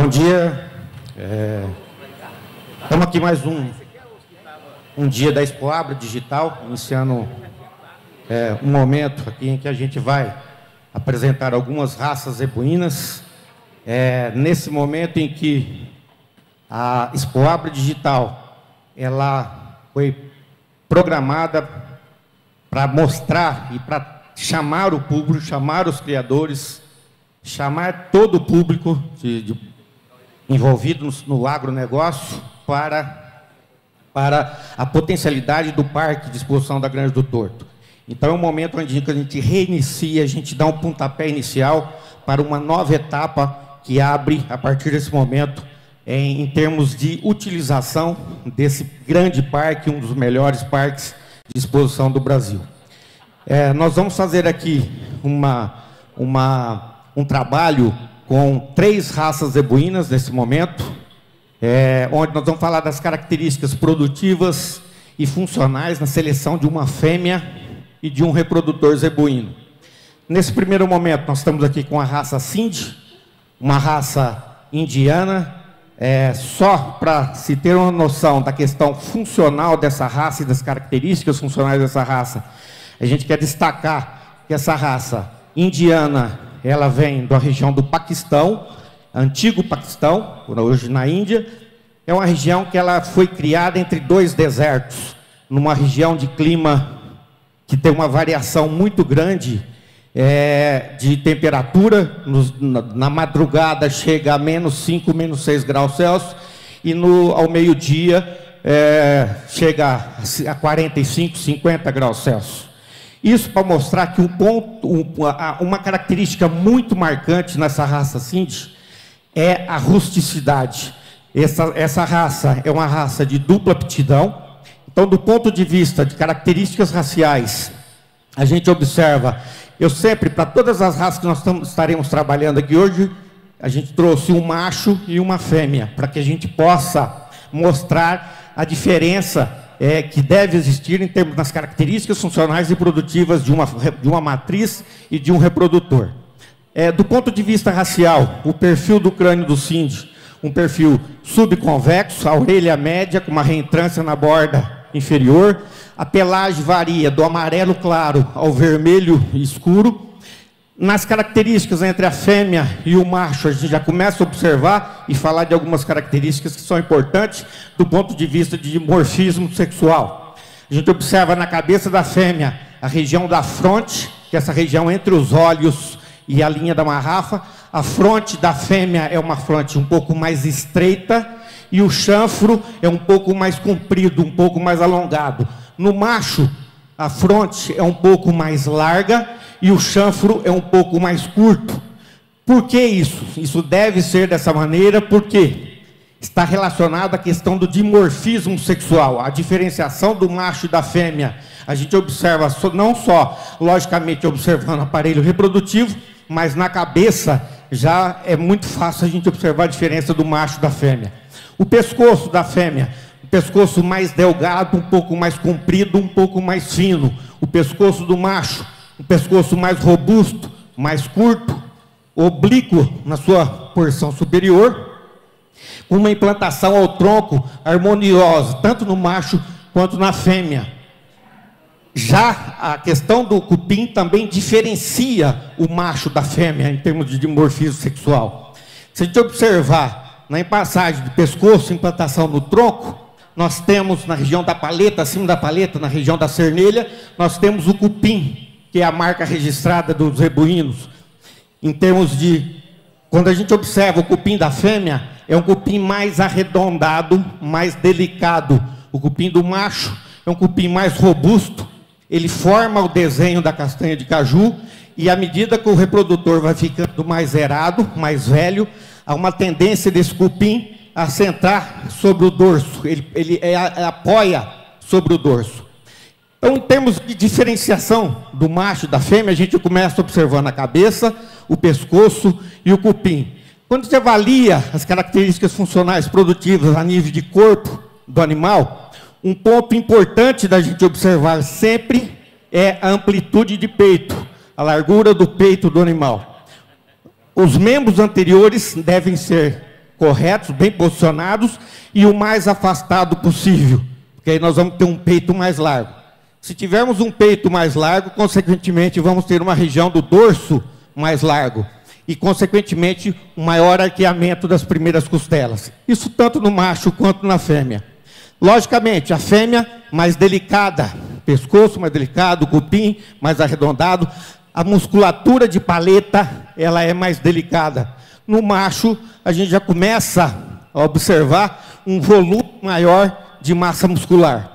Bom dia. Estamos aqui mais um dia da Expoabra Digital, iniciando um momento aqui em que a gente vai apresentar algumas raças zebuínas. Nesse momento em que a Expoabra Digital ela foi programada para mostrar e para chamar o público, chamar os criadores, chamar todo o público envolvido no agronegócio para a potencialidade do Parque de Exposição da Granja do Torto. Então, é um momento onde a gente reinicia, a gente dá um pontapé inicial para uma nova etapa que abre, a partir desse momento, em termos de utilização desse grande parque, um dos melhores parques de exposição do Brasil. Nós vamos fazer aqui um trabalho com 3 raças zebuínas nesse momento, onde nós vamos falar das características produtivas e funcionais na seleção de uma fêmea e de um reprodutor zebuíno. Nesse primeiro momento, nós estamos aqui com a raça Sindh, uma raça indiana. Só para se ter uma noção da questão funcional dessa raça e das características funcionais dessa raça, a gente quer destacar que essa raça indiana, ela vem da região do Paquistão, antigo Paquistão, hoje na Índia. É uma região que ela foi criada entre 2 desertos, numa região de clima que tem uma variação muito grande de temperatura. Na madrugada chega a -5, -6 graus Celsius, e ao meio-dia chega a 45, 50 graus Celsius. Isso para mostrar que uma característica muito marcante nessa raça Sindh é a rusticidade. Essa raça é uma raça de dupla aptidão. Então, do ponto de vista de características raciais, a gente observa, para todas as raças que nós estaremos trabalhando aqui hoje, a gente trouxe um macho e uma fêmea, para que a gente possa mostrar a diferença que deve existir em termos das características funcionais e produtivas de uma matriz e de um reprodutor. Do ponto de vista racial, o perfil do crânio do Sindh, um perfil subconvexo, a orelha média com uma reentrância na borda inferior. A pelagem varia do amarelo claro ao vermelho escuro. Nas características entre a fêmea e o macho, a gente já começa a observar e falar de algumas características que são importantes do ponto de vista de dimorfismo sexual. A gente observa na cabeça da fêmea a região da fronte, que é essa região entre os olhos e a linha da marrafa. A fronte da fêmea é uma fronte um pouco mais estreita e o chanfro é um pouco mais comprido, um pouco mais alongado. No macho, a fronte é um pouco mais larga e o chanfro é um pouco mais curto. Por que isso? Isso deve ser dessa maneira porque está relacionado à questão do dimorfismo sexual, a diferenciação do macho e da fêmea. A gente observa não só, logicamente, observando o aparelho reprodutivo, mas na cabeça já é muito fácil a gente observar a diferença do macho e da fêmea. O pescoço da fêmea, o pescoço mais delgado, um pouco mais comprido, um pouco mais fino. O pescoço do macho, um pescoço mais robusto, mais curto, oblíquo na sua porção superior, com uma implantação ao tronco harmoniosa, tanto no macho quanto na fêmea. Já a questão do cupim também diferencia o macho da fêmea em termos de dimorfismo sexual. Se a gente observar na passagem do pescoço, implantação no tronco, nós temos na região da paleta, acima da paleta, na região da cernelha, nós temos o cupim, que é a marca registrada dos zebuínos. Em termos de, quando a gente observa o cupim da fêmea, é um cupim mais arredondado, mais delicado. O cupim do macho é um cupim mais robusto, ele forma o desenho da castanha de caju, e à medida que o reprodutor vai ficando mais zerado, mais velho, há uma tendência desse cupim a sentar sobre o dorso, ele apoia sobre o dorso. Então, em termos de diferenciação do macho e da fêmea, a gente começa observando a cabeça, o pescoço e o cupim. Quando você avalia as características funcionais produtivas a nível de corpo do animal, um ponto importante da gente observar sempre é a amplitude de peito, a largura do peito do animal. Os membros anteriores devem ser corretos, bem posicionados e o mais afastado possível, porque aí nós vamos ter um peito mais largo. Se tivermos um peito mais largo, consequentemente vamos ter uma região do dorso mais largo e, consequentemente, um maior arqueamento das primeiras costelas. Isso tanto no macho quanto na fêmea. Logicamente, a fêmea mais delicada, pescoço mais delicado, cupim mais arredondado, a musculatura de paleta, ela é mais delicada. No macho, a gente já começa a observar um volume maior de massa muscular.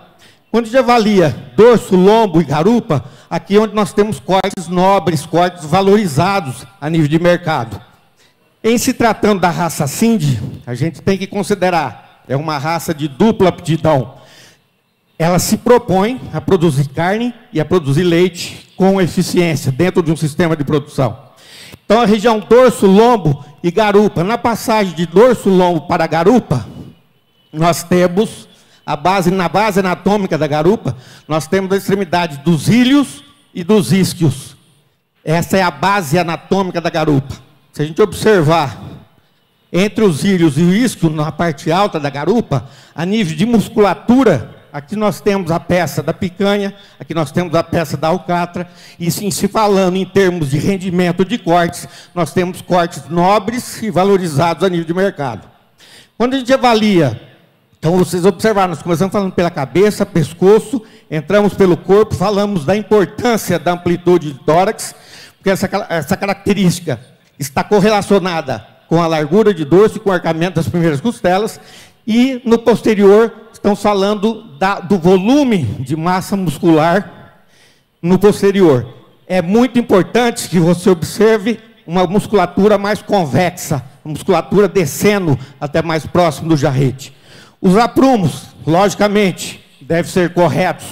Quando a gente avalia dorso, lombo e garupa, aqui é onde nós temos cortes nobres, cortes valorizados a nível de mercado. Em se tratando da raça Sind, a gente tem que considerar, é uma raça de dupla aptidão. Ela se propõe a produzir carne e a produzir leite com eficiência dentro de um sistema de produção. Então, a região dorso, lombo e garupa, na passagem de dorso, lombo para garupa, nós temos na base anatômica da garupa, nós temos a extremidade dos íleos e dos isquios. Essa é a base anatômica da garupa. Se a gente observar entre os íleos e o isquio, na parte alta da garupa, a nível de musculatura, aqui nós temos a peça da picanha, aqui nós temos a peça da alcatra, e sim, se falando em termos de rendimento de cortes, nós temos cortes nobres e valorizados a nível de mercado. Quando a gente avalia, então vocês observaram, nós começamos falando pela cabeça, pescoço, entramos pelo corpo, falamos da importância da amplitude de tórax, porque essa característica está correlacionada com a largura de dorso e com o arcamento das primeiras costelas, e no posterior, estamos falando do volume de massa muscular no posterior. É muito importante que você observe uma musculatura mais convexa, uma musculatura descendo até mais próximo do jarrete. Os aprumos, logicamente, devem ser corretos.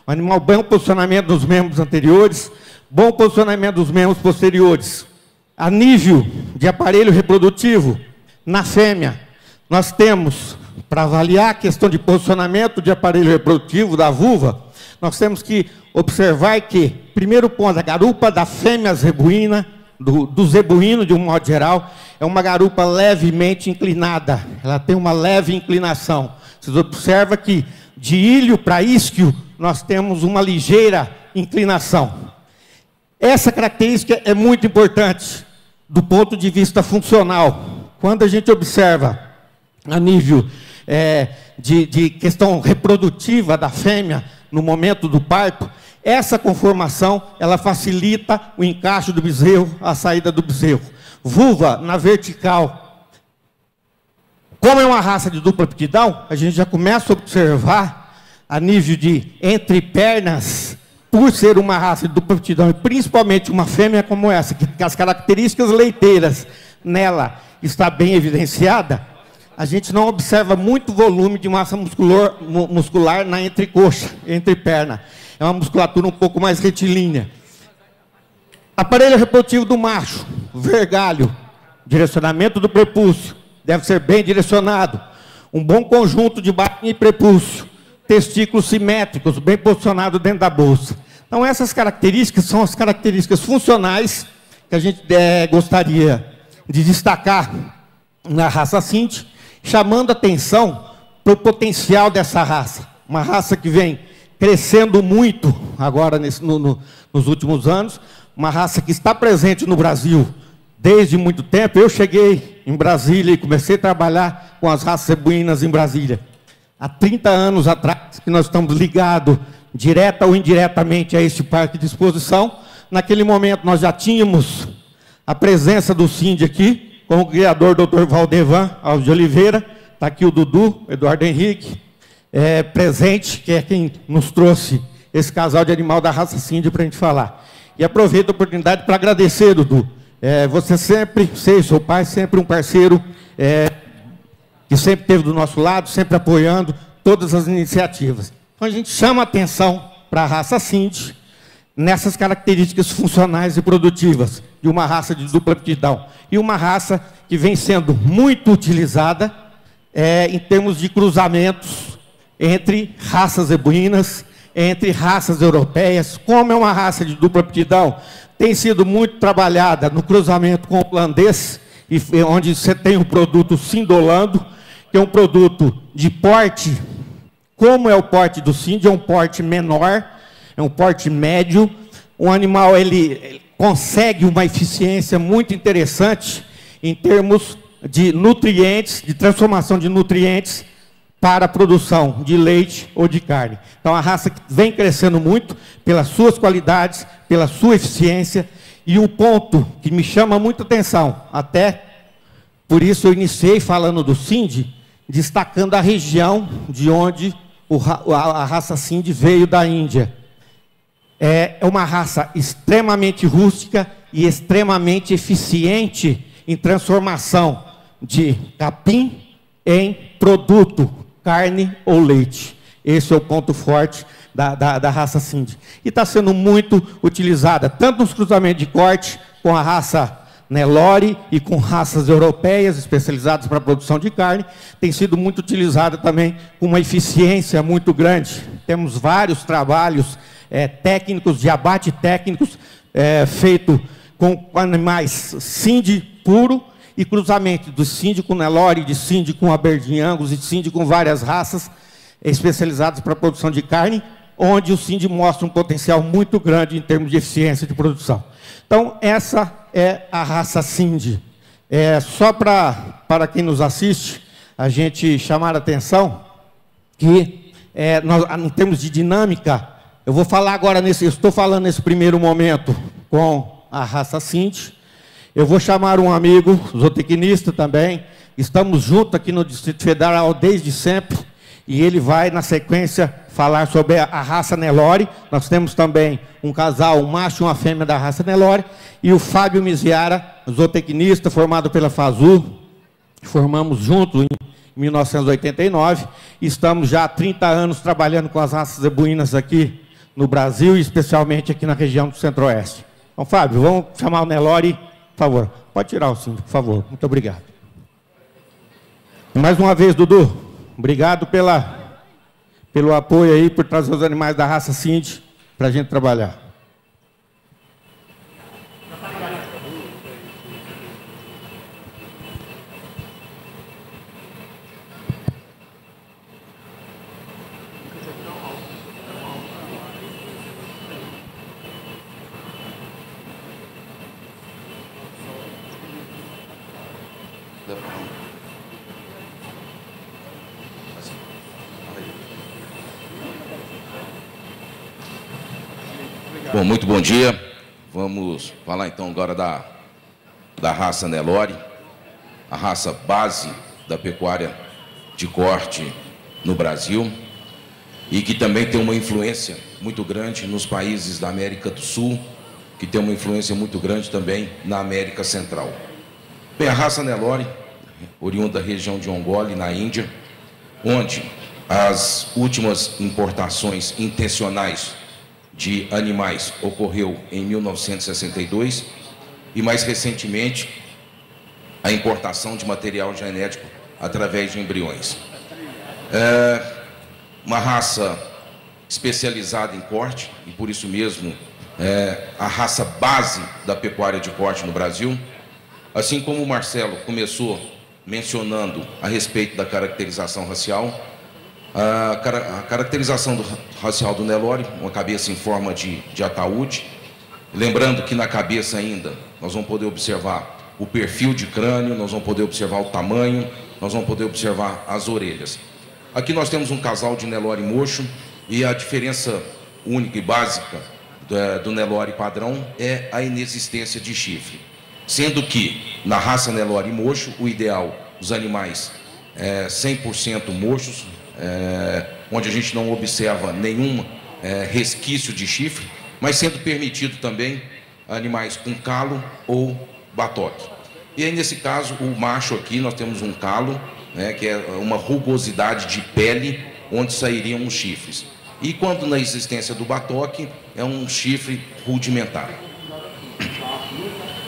O animal, bom posicionamento dos membros anteriores, bom posicionamento dos membros posteriores. A nível de aparelho reprodutivo, na fêmea, nós temos, para avaliar a questão de posicionamento de aparelho reprodutivo da vulva, nós temos que observar que, primeiro ponto, a garupa da fêmea zebuína, do zebuíno de um modo geral, é uma garupa levemente inclinada, ela tem uma leve inclinação. Vocês observam que de ilho para isquio, nós temos uma ligeira inclinação. Essa característica é muito importante do ponto de vista funcional. Quando a gente observa a nível de questão reprodutiva da fêmea no momento do parto, essa conformação ela facilita o encaixe do bezerro, a saída do bezerro. Vulva na vertical. Como é uma raça de dupla aptidão, a gente já começa a observar a nível de entre pernas, por ser uma raça de dupla aptidão, e principalmente uma fêmea como essa, que as características leiteiras nela está bem evidenciada, a gente não observa muito volume de massa muscular na entrecoxa, entreperna. É uma musculatura um pouco mais retilínea. Aparelho reprodutivo do macho, vergalho, direcionamento do prepúcio, deve ser bem direcionado. Um bom conjunto de bainha e prepúcio, testículos simétricos, bem posicionados dentro da bolsa. Então, essas características são as características funcionais que a gente gostaria de destacar na raça Sind, chamando atenção para o potencial dessa raça. Uma raça que vem crescendo muito agora nos últimos anos, uma raça que está presente no Brasil desde muito tempo. Eu cheguei em Brasília e comecei a trabalhar com as raças zebuínas em Brasília. Há 30 anos atrás, que nós estamos ligados, direta ou indiretamente, a este parque de exposição. Naquele momento, nós já tínhamos a presença do Sind aqui, com o criador, Dr. Valdevan Alves de Oliveira. Está aqui o Dudu, Eduardo Henrique, presente, que é quem nos trouxe esse casal de animal da raça Sind para a gente falar. E aproveito a oportunidade para agradecer, Dudu. Você sempre, seu pai, sempre um parceiro que sempre esteve do nosso lado, sempre apoiando todas as iniciativas. Então, a gente chama a atenção para a raça Sind, nessas características funcionais e produtivas de uma raça de dupla aptidão. E uma raça que vem sendo muito utilizada em termos de cruzamentos entre raças zebuínas, entre raças europeias. Como é uma raça de dupla aptidão, tem sido muito trabalhada no cruzamento com o holandês onde você tem o produto Sindolando, que é um produto de porte, como é o porte do Sind, é um porte menor, é um porte médio. O animal ele consegue uma eficiência muito interessante em termos de nutrientes, de transformação de nutrientes para a produção de leite ou de carne. Então, a raça vem crescendo muito pelas suas qualidades, pela sua eficiência, e um ponto que me chama muita atenção, até por isso eu iniciei falando do Sind, destacando a região de onde a raça Sind veio, da Índia. É uma raça extremamente rústica e extremamente eficiente em transformação de capim em produto, carne ou leite. Esse é o ponto forte da raça Sind. E está sendo muito utilizada, tanto nos cruzamentos de corte, com a raça Nelore e com raças europeias especializadas para a produção de carne, tem sido muito utilizada também com uma eficiência muito grande. Temos vários trabalhos técnicos, de abate técnicos, feito com animais Sind puro, e cruzamento do Sind com Nelore, de Sind com Aberdeen Angus, e de Sind com várias raças especializadas para a produção de carne, onde o Sind mostra um potencial muito grande em termos de eficiência de produção. Então, essa é a raça Sind. Só para quem nos assiste, a gente chamar a atenção que, em termos de dinâmica, eu vou falar agora, estou falando nesse primeiro momento com a raça Sind. Eu vou chamar um amigo, zootecnista também, estamos juntos aqui no Distrito Federal desde sempre, e ele vai, na sequência, falar sobre a raça Nelore. Nós temos também um casal, um macho e uma fêmea da raça Nelore, e o Fábio Miziara, zootecnista, formado pela FASU, formamos juntos em 1989, e estamos já há 30 anos trabalhando com as raças zebuínas aqui no Brasil, e especialmente aqui na região do Centro-Oeste. Então, Fábio, vamos chamar o Nelore. Por favor, pode tirar o cinto, por favor. Muito obrigado. Mais uma vez, Dudu, obrigado pelo apoio aí, por trazer os animais da raça Sind para a gente trabalhar. Bom, muito bom dia. Vamos falar então agora da raça Nelore, a raça base da pecuária de corte no Brasil, e que também tem uma influência muito grande nos países da América do Sul, que tem uma influência muito grande também na América Central. Bem, a raça Nelore, oriunda da região de Ongole, na Índia, onde as últimas importações intencionais de animais ocorreu em 1962, e mais recentemente a importação de material genético através de embriões. Uma raça especializada em corte, e por isso mesmo a raça base da pecuária de corte no Brasil. Assim como o Marcelo começou mencionando a respeito da caracterização racial, a caracterização racial do Nelore, uma cabeça em forma de ataúde. Lembrando que na cabeça ainda nós vamos poder observar o perfil de crânio, nós vamos poder observar o tamanho, nós vamos poder observar as orelhas. Aqui nós temos um casal de Nelore mocho, e a diferença única e básica do Nelore padrão é a inexistência de chifre. Sendo que na raça Nelore mocho, o ideal, os animais 100% mochos, onde a gente não observa nenhum resquício de chifre, mas sendo permitido também animais com calo ou batoque. E aí, nesse caso, o macho aqui, nós temos um calo, que é uma rugosidade de pele, onde sairiam os chifres. E quando na existência do batoque, é um chifre rudimentar.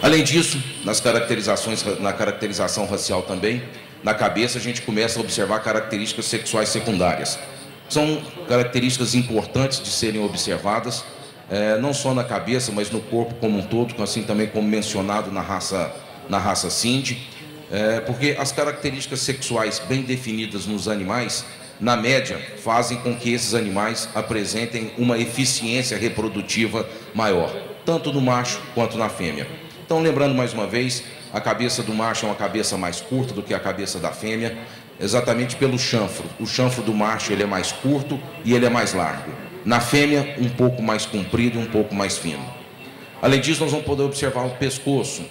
Além disso, na caracterização racial também, na cabeça a gente começa a observar características sexuais secundárias. São características importantes de serem observadas, não só na cabeça, mas no corpo como um todo, assim também como mencionado na raça Sind. porque as características sexuais bem definidas nos animais, na média, fazem com que esses animais apresentem uma eficiência reprodutiva maior, tanto no macho quanto na fêmea. Então, lembrando mais uma vez, a cabeça do macho é uma cabeça mais curta do que a cabeça da fêmea, exatamente pelo chanfro. O chanfro do macho ele é mais curto e ele é mais largo. Na fêmea, um pouco mais comprido e um pouco mais fino. Além disso, nós vamos poder observar o pescoço.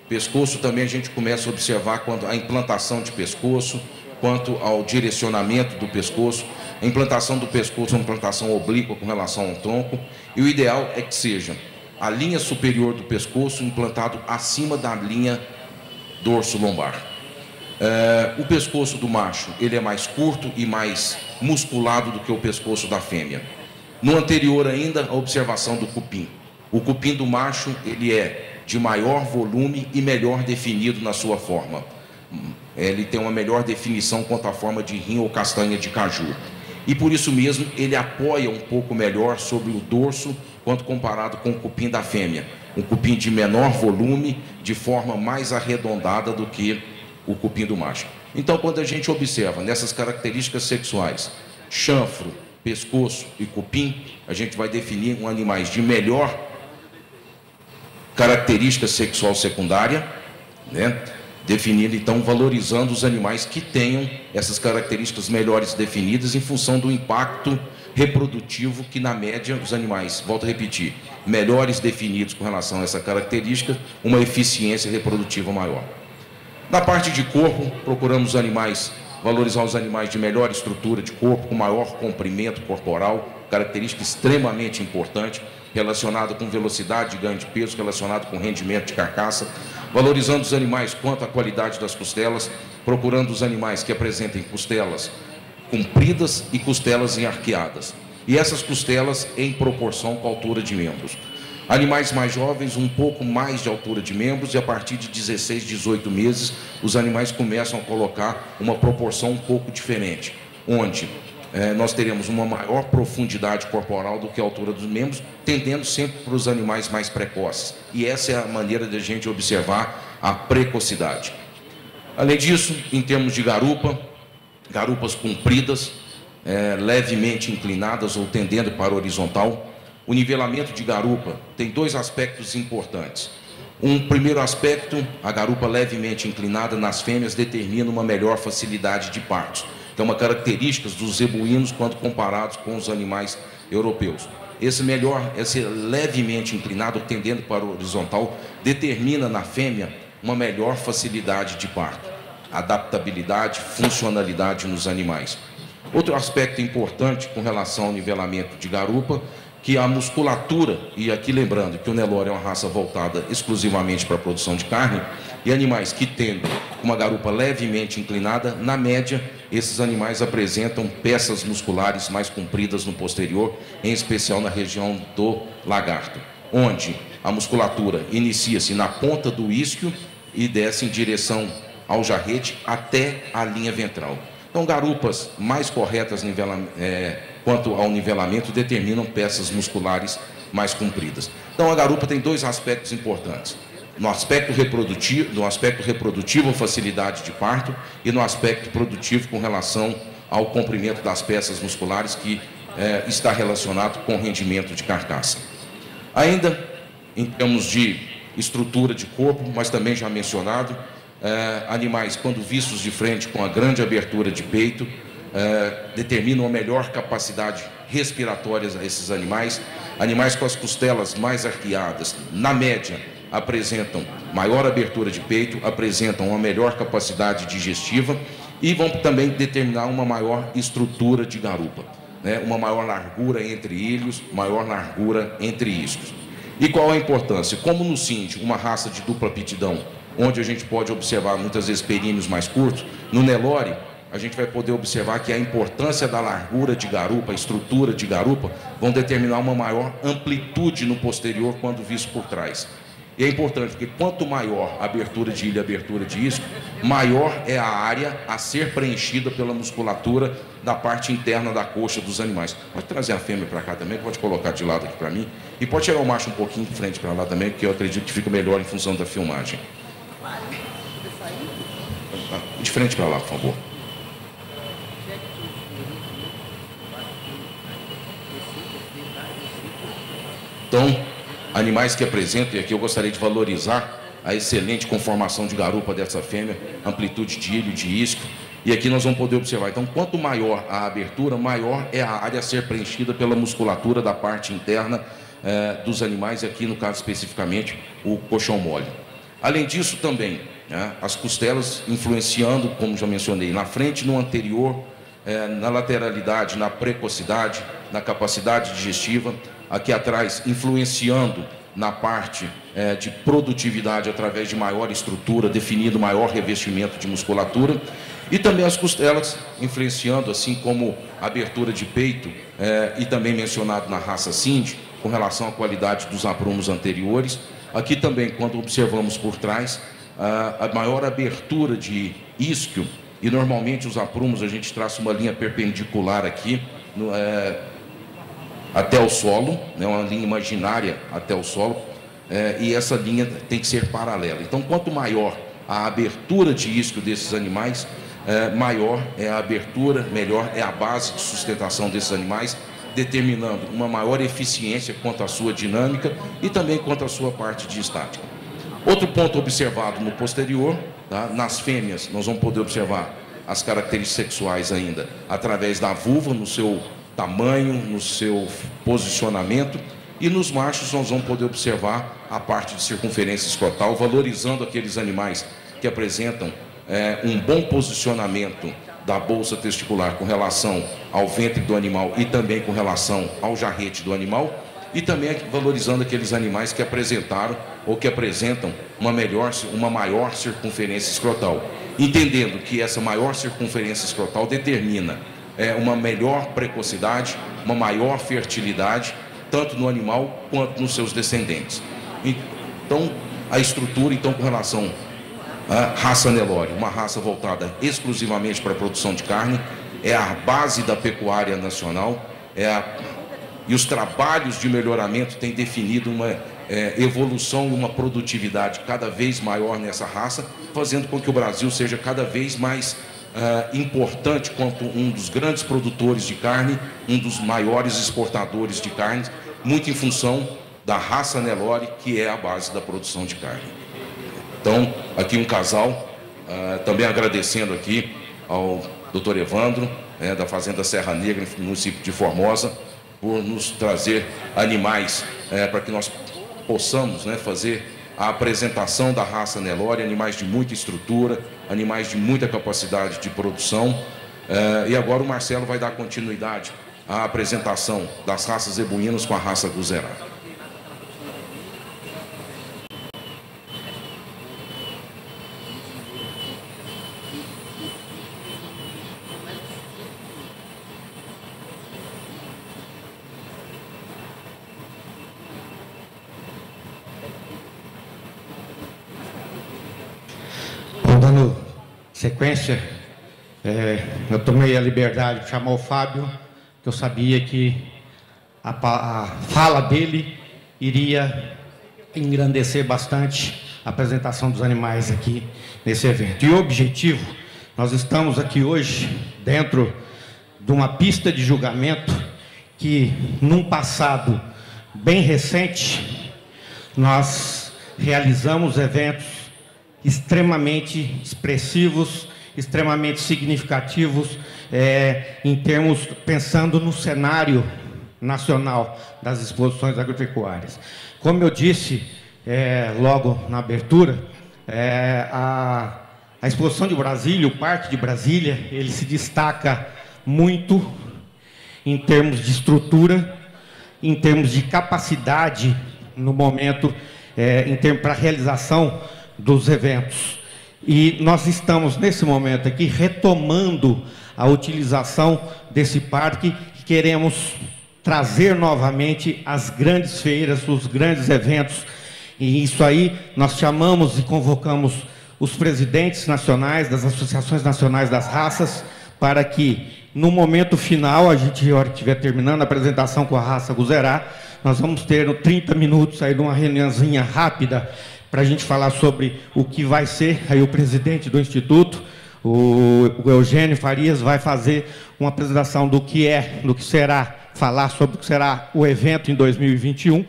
Pescoço também a gente começa a observar quando a implantação de pescoço, quanto ao direcionamento do pescoço. A implantação do pescoço é uma implantação oblíqua com relação ao tronco, e o ideal é que seja a linha superior do pescoço implantado acima da linha dorso-lombar. O pescoço do macho ele é mais curto e mais musculado do que o pescoço da fêmea. No anterior ainda, a observação do cupim. O cupim do macho ele é de maior volume e melhor definido na sua forma. Ele tem uma melhor definição quanto à forma de rim ou castanha de caju. E por isso mesmo ele apoia um pouco melhor sobre o dorso quanto comparado com o cupim da fêmea. Um cupim de menor volume, de forma mais arredondada do que o cupim do macho. Então, quando a gente observa nessas características sexuais, chanfro, pescoço e cupim, a gente vai definir um animais de melhor característica sexual secundária, né? Definindo, então, valorizando os animais que tenham essas características melhores definidas em função do impacto reprodutivo que, na média, os animais, volto a repetir, melhores definidos com relação a essa característica, uma eficiência reprodutiva maior. Na parte de corpo, procuramos os animais, valorizar os animais de melhor estrutura de corpo, com maior comprimento corporal, característica extremamente importante, relacionada com velocidade de ganho de peso, relacionado com rendimento de carcaça, valorizando os animais quanto à qualidade das costelas, procurando os animais que apresentem costelas compridas e costelas arqueadas. E essas costelas em proporção com a altura de membros. Animais mais jovens, um pouco mais de altura de membros, e a partir de 16, 18 meses, os animais começam a colocar uma proporção um pouco diferente, onde nós teremos uma maior profundidade corporal do que a altura dos membros, tendendo sempre para os animais mais precoces. E essa é a maneira de a gente observar a precocidade. Além disso, em termos de garupa, garupas compridas, levemente inclinadas ou tendendo para o horizontal. O nivelamento de garupa tem dois aspectos importantes. Um primeiro aspecto, a garupa levemente inclinada nas fêmeas determina uma melhor facilidade de partos. Que é uma característica dos zebuínos quando comparados com os animais europeus. Esse levemente inclinado, tendendo para o horizontal, determina na fêmea uma melhor facilidade de parto, adaptabilidade, funcionalidade nos animais. Outro aspecto importante com relação ao nivelamento de garupa, que a musculatura, e aqui lembrando que o Nelore é uma raça voltada exclusivamente para a produção de carne, e animais que tendem uma garupa levemente inclinada, na média, esses animais apresentam peças musculares mais compridas no posterior, em especial na região do lagarto, onde a musculatura inicia-se na ponta do isquio e desce em direção ao jarrete até a linha ventral. Então, garupas mais corretas quanto ao nivelamento determinam peças musculares mais compridas. Então, a garupa tem dois aspectos importantes. No aspecto reprodutivo, facilidade de parto, e no aspecto produtivo com relação ao comprimento das peças musculares, que está relacionado com o rendimento de carcaça. Ainda, em termos de estrutura de corpo, mas também já mencionado, animais, quando vistos de frente com a grande abertura de peito, determinam a melhor capacidade respiratória a esses animais. Animais com as costelas mais arqueadas, na média, apresentam maior abertura de peito, apresentam uma melhor capacidade digestiva e vão também determinar uma maior estrutura de garupa, né? Uma maior largura entre ilhos, maior largura entre iscos. E qual a importância? Como no Sind, uma raça de dupla aptidão, onde a gente pode observar muitas vezes perínneos mais curtos, no Nelore a gente vai poder observar que a importância da largura de garupa, a estrutura de garupa, vão determinar uma maior amplitude no posterior quando visto por trás. E é importante porque quanto maior a abertura de ilha, a abertura de isco, maior é a área a ser preenchida pela musculatura da parte interna da coxa dos animais. Pode trazer a fêmea para cá também, pode colocar de lado aqui para mim, e pode tirar o macho um pouquinho de frente para lá também, porque eu acredito que fica melhor em função da filmagem. frente para lá, por favor. Então, animais que apresentam, e aqui eu gostaria de valorizar a excelente conformação de garupa dessa fêmea, amplitude de ilho, de isco, e aqui nós vamos poder observar. Então, quanto maior a abertura, maior é a área a ser preenchida pela musculatura da parte interna dos animais, e aqui no caso especificamente o coxão mole. Além disso também, as costelas influenciando, como já mencionei, na frente, no anterior, na lateralidade, na precocidade, na capacidade digestiva, aqui atrás influenciando na parte de produtividade através de maior estrutura, definindo maior revestimento de musculatura, e também as costelas influenciando, assim como a abertura de peito, e também mencionado na raça Cindy, com relação à qualidade dos aprumos anteriores. Aqui também, quando observamos por trás, a maior abertura de isquio, e normalmente os aprumos a gente traça uma linha perpendicular aqui, até o solo, uma linha imaginária até o solo, e essa linha tem que ser paralela. Então, quanto maior a abertura de isquio desses animais, maior é a abertura, melhor é a base de sustentação desses animais, determinando uma maior eficiência quanto à sua dinâmica e também quanto à sua parte de estática. Outro ponto observado no posterior, nas fêmeas, nós vamos poder observar as características sexuais ainda através da vulva, no seu tamanho, no seu posicionamento, e nos machos nós vamos poder observar a parte de circunferência escrotal, valorizando aqueles animais que apresentam um bom posicionamento da bolsa testicular com relação ao ventre do animal e também com relação ao jarrete do animal, e também valorizando aqueles animais que apresentaram ou que apresentam uma maior circunferência escrotal, entendendo que essa maior circunferência escrotal determina uma melhor precocidade, uma maior fertilidade, tanto no animal quanto nos seus descendentes. Então, a estrutura, com relação à raça Nelore, uma raça voltada exclusivamente para a produção de carne, é a base da pecuária nacional, e os trabalhos de melhoramento têm definido uma evolução e uma produtividade cada vez maior nessa raça, fazendo com que o Brasil seja cada vez mais importante quanto um dos grandes produtores de carne, um dos maiores exportadores de carne, muito em função da raça Nelore, que é a base da produção de carne. Então, aqui um casal, também agradecendo aqui ao Dr. Evandro, da Fazenda Serra Negra, no município de Formosa, por nos trazer animais para que nós possamos fazer a apresentação da raça Nelore, animais de muita estrutura, animais de muita capacidade de produção. E agora o Marcelo vai dar continuidade à apresentação das raças zebuínas com a raça Guzerá. Dando sequência, eu tomei a liberdade de chamar o Fábio, que eu sabia que a fala dele iria engrandecer bastante a apresentação dos animais aqui nesse evento. E o objetivo, nós estamos aqui hoje dentro de uma pista de julgamento que, num passado bem recente, nós realizamos eventos extremamente expressivos, extremamente significativos, em termos, pensando no cenário nacional das exposições agropecuárias. Como eu disse logo na abertura, a exposição de Brasília, o Parque de Brasília, ele se destaca muito em termos de estrutura, em termos de capacidade no momento, para a realização dos eventos. E nós estamos, nesse momento aqui, retomando a utilização desse parque, e queremos trazer novamente as grandes feiras, os grandes eventos. E isso aí, nós chamamos e convocamos os presidentes nacionais, das associações nacionais das raças, para que, no momento final, a gente, na hora que estiver terminando a apresentação com a raça Guzerá, nós vamos ter 30 minutos aí de uma reuniãozinha rápida, para a gente falar sobre o que vai ser, aí o presidente do Instituto, O Eugênio Farias vai fazer uma apresentação do que será, falar sobre o que será o evento em 2021,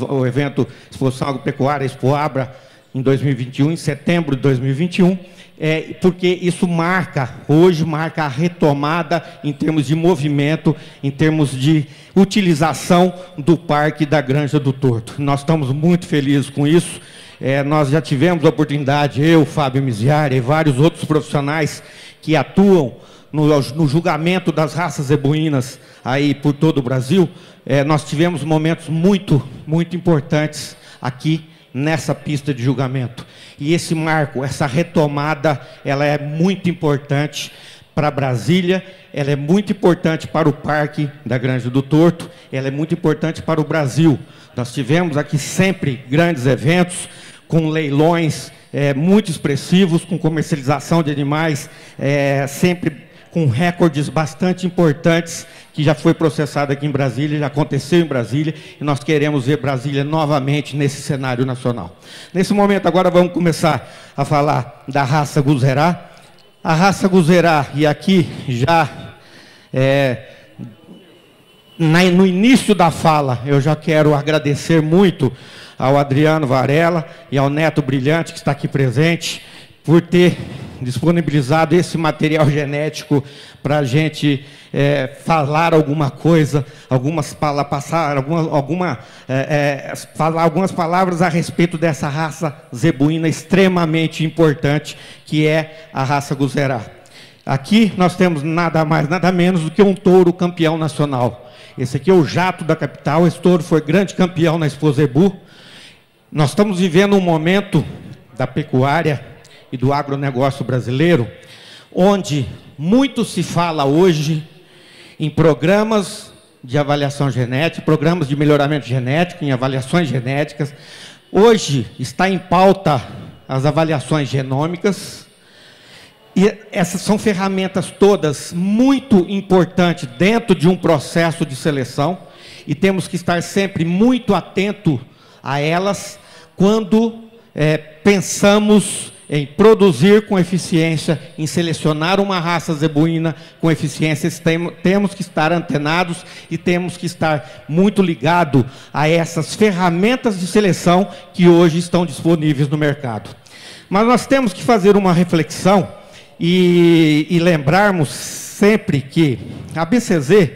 o evento Exposição Agropecuária Expoabra em 2021, em setembro de 2021, porque isso hoje marca a retomada em termos de movimento, em termos de utilização do Parque da Granja do Torto. Nós estamos muito felizes com isso. Nós já tivemos a oportunidade, eu, Fábio Miziari e vários outros profissionais que atuam no julgamento das raças zebuínas aí por todo o Brasil. Nós tivemos momentos muito, muito importantes aqui nessa pista de julgamento. E esse marco, essa retomada, ela é muito importante para Brasília, ela é muito importante para o Parque da Granja do Torto, ela é muito importante para o Brasil. Nós tivemos aqui sempre grandes eventos, com leilões muito expressivos, com comercialização de animais, sempre com recordes bastante importantes, que já foi processado aqui em Brasília, já aconteceu em Brasília, e nós queremos ver Brasília novamente nesse cenário nacional. Nesse momento, agora vamos começar a falar da raça Guzerá. A raça Guzerá, e aqui já no início da fala, eu já quero agradecer muito ao Adriano Varela e ao Neto Brilhante, que está aqui presente, por ter disponibilizado esse material genético para a gente falar alguma coisa, falar algumas palavras a respeito dessa raça zebuína extremamente importante, que é a raça Guzerá. Aqui nós temos nada mais, nada menos do que um touro campeão nacional. Esse aqui é o Jato da capital, esse touro foi grande campeão na Expo Zebu. Nós estamos vivendo um momento da pecuária e do agronegócio brasileiro, onde muito se fala hoje em programas de avaliação genética, programas de melhoramento genético, em avaliações genéticas. Hoje está em pauta as avaliações genômicas, e essas são ferramentas todas muito importantes dentro de um processo de seleção, e temos que estar sempre muito atento a elas quando pensamos em produzir com eficiência, em selecionar uma raça zebuína com eficiência. Temos que estar antenados e temos que estar muito ligados a essas ferramentas de seleção que hoje estão disponíveis no mercado. Mas nós temos que fazer uma reflexão e lembrarmos sempre que a ABCZ,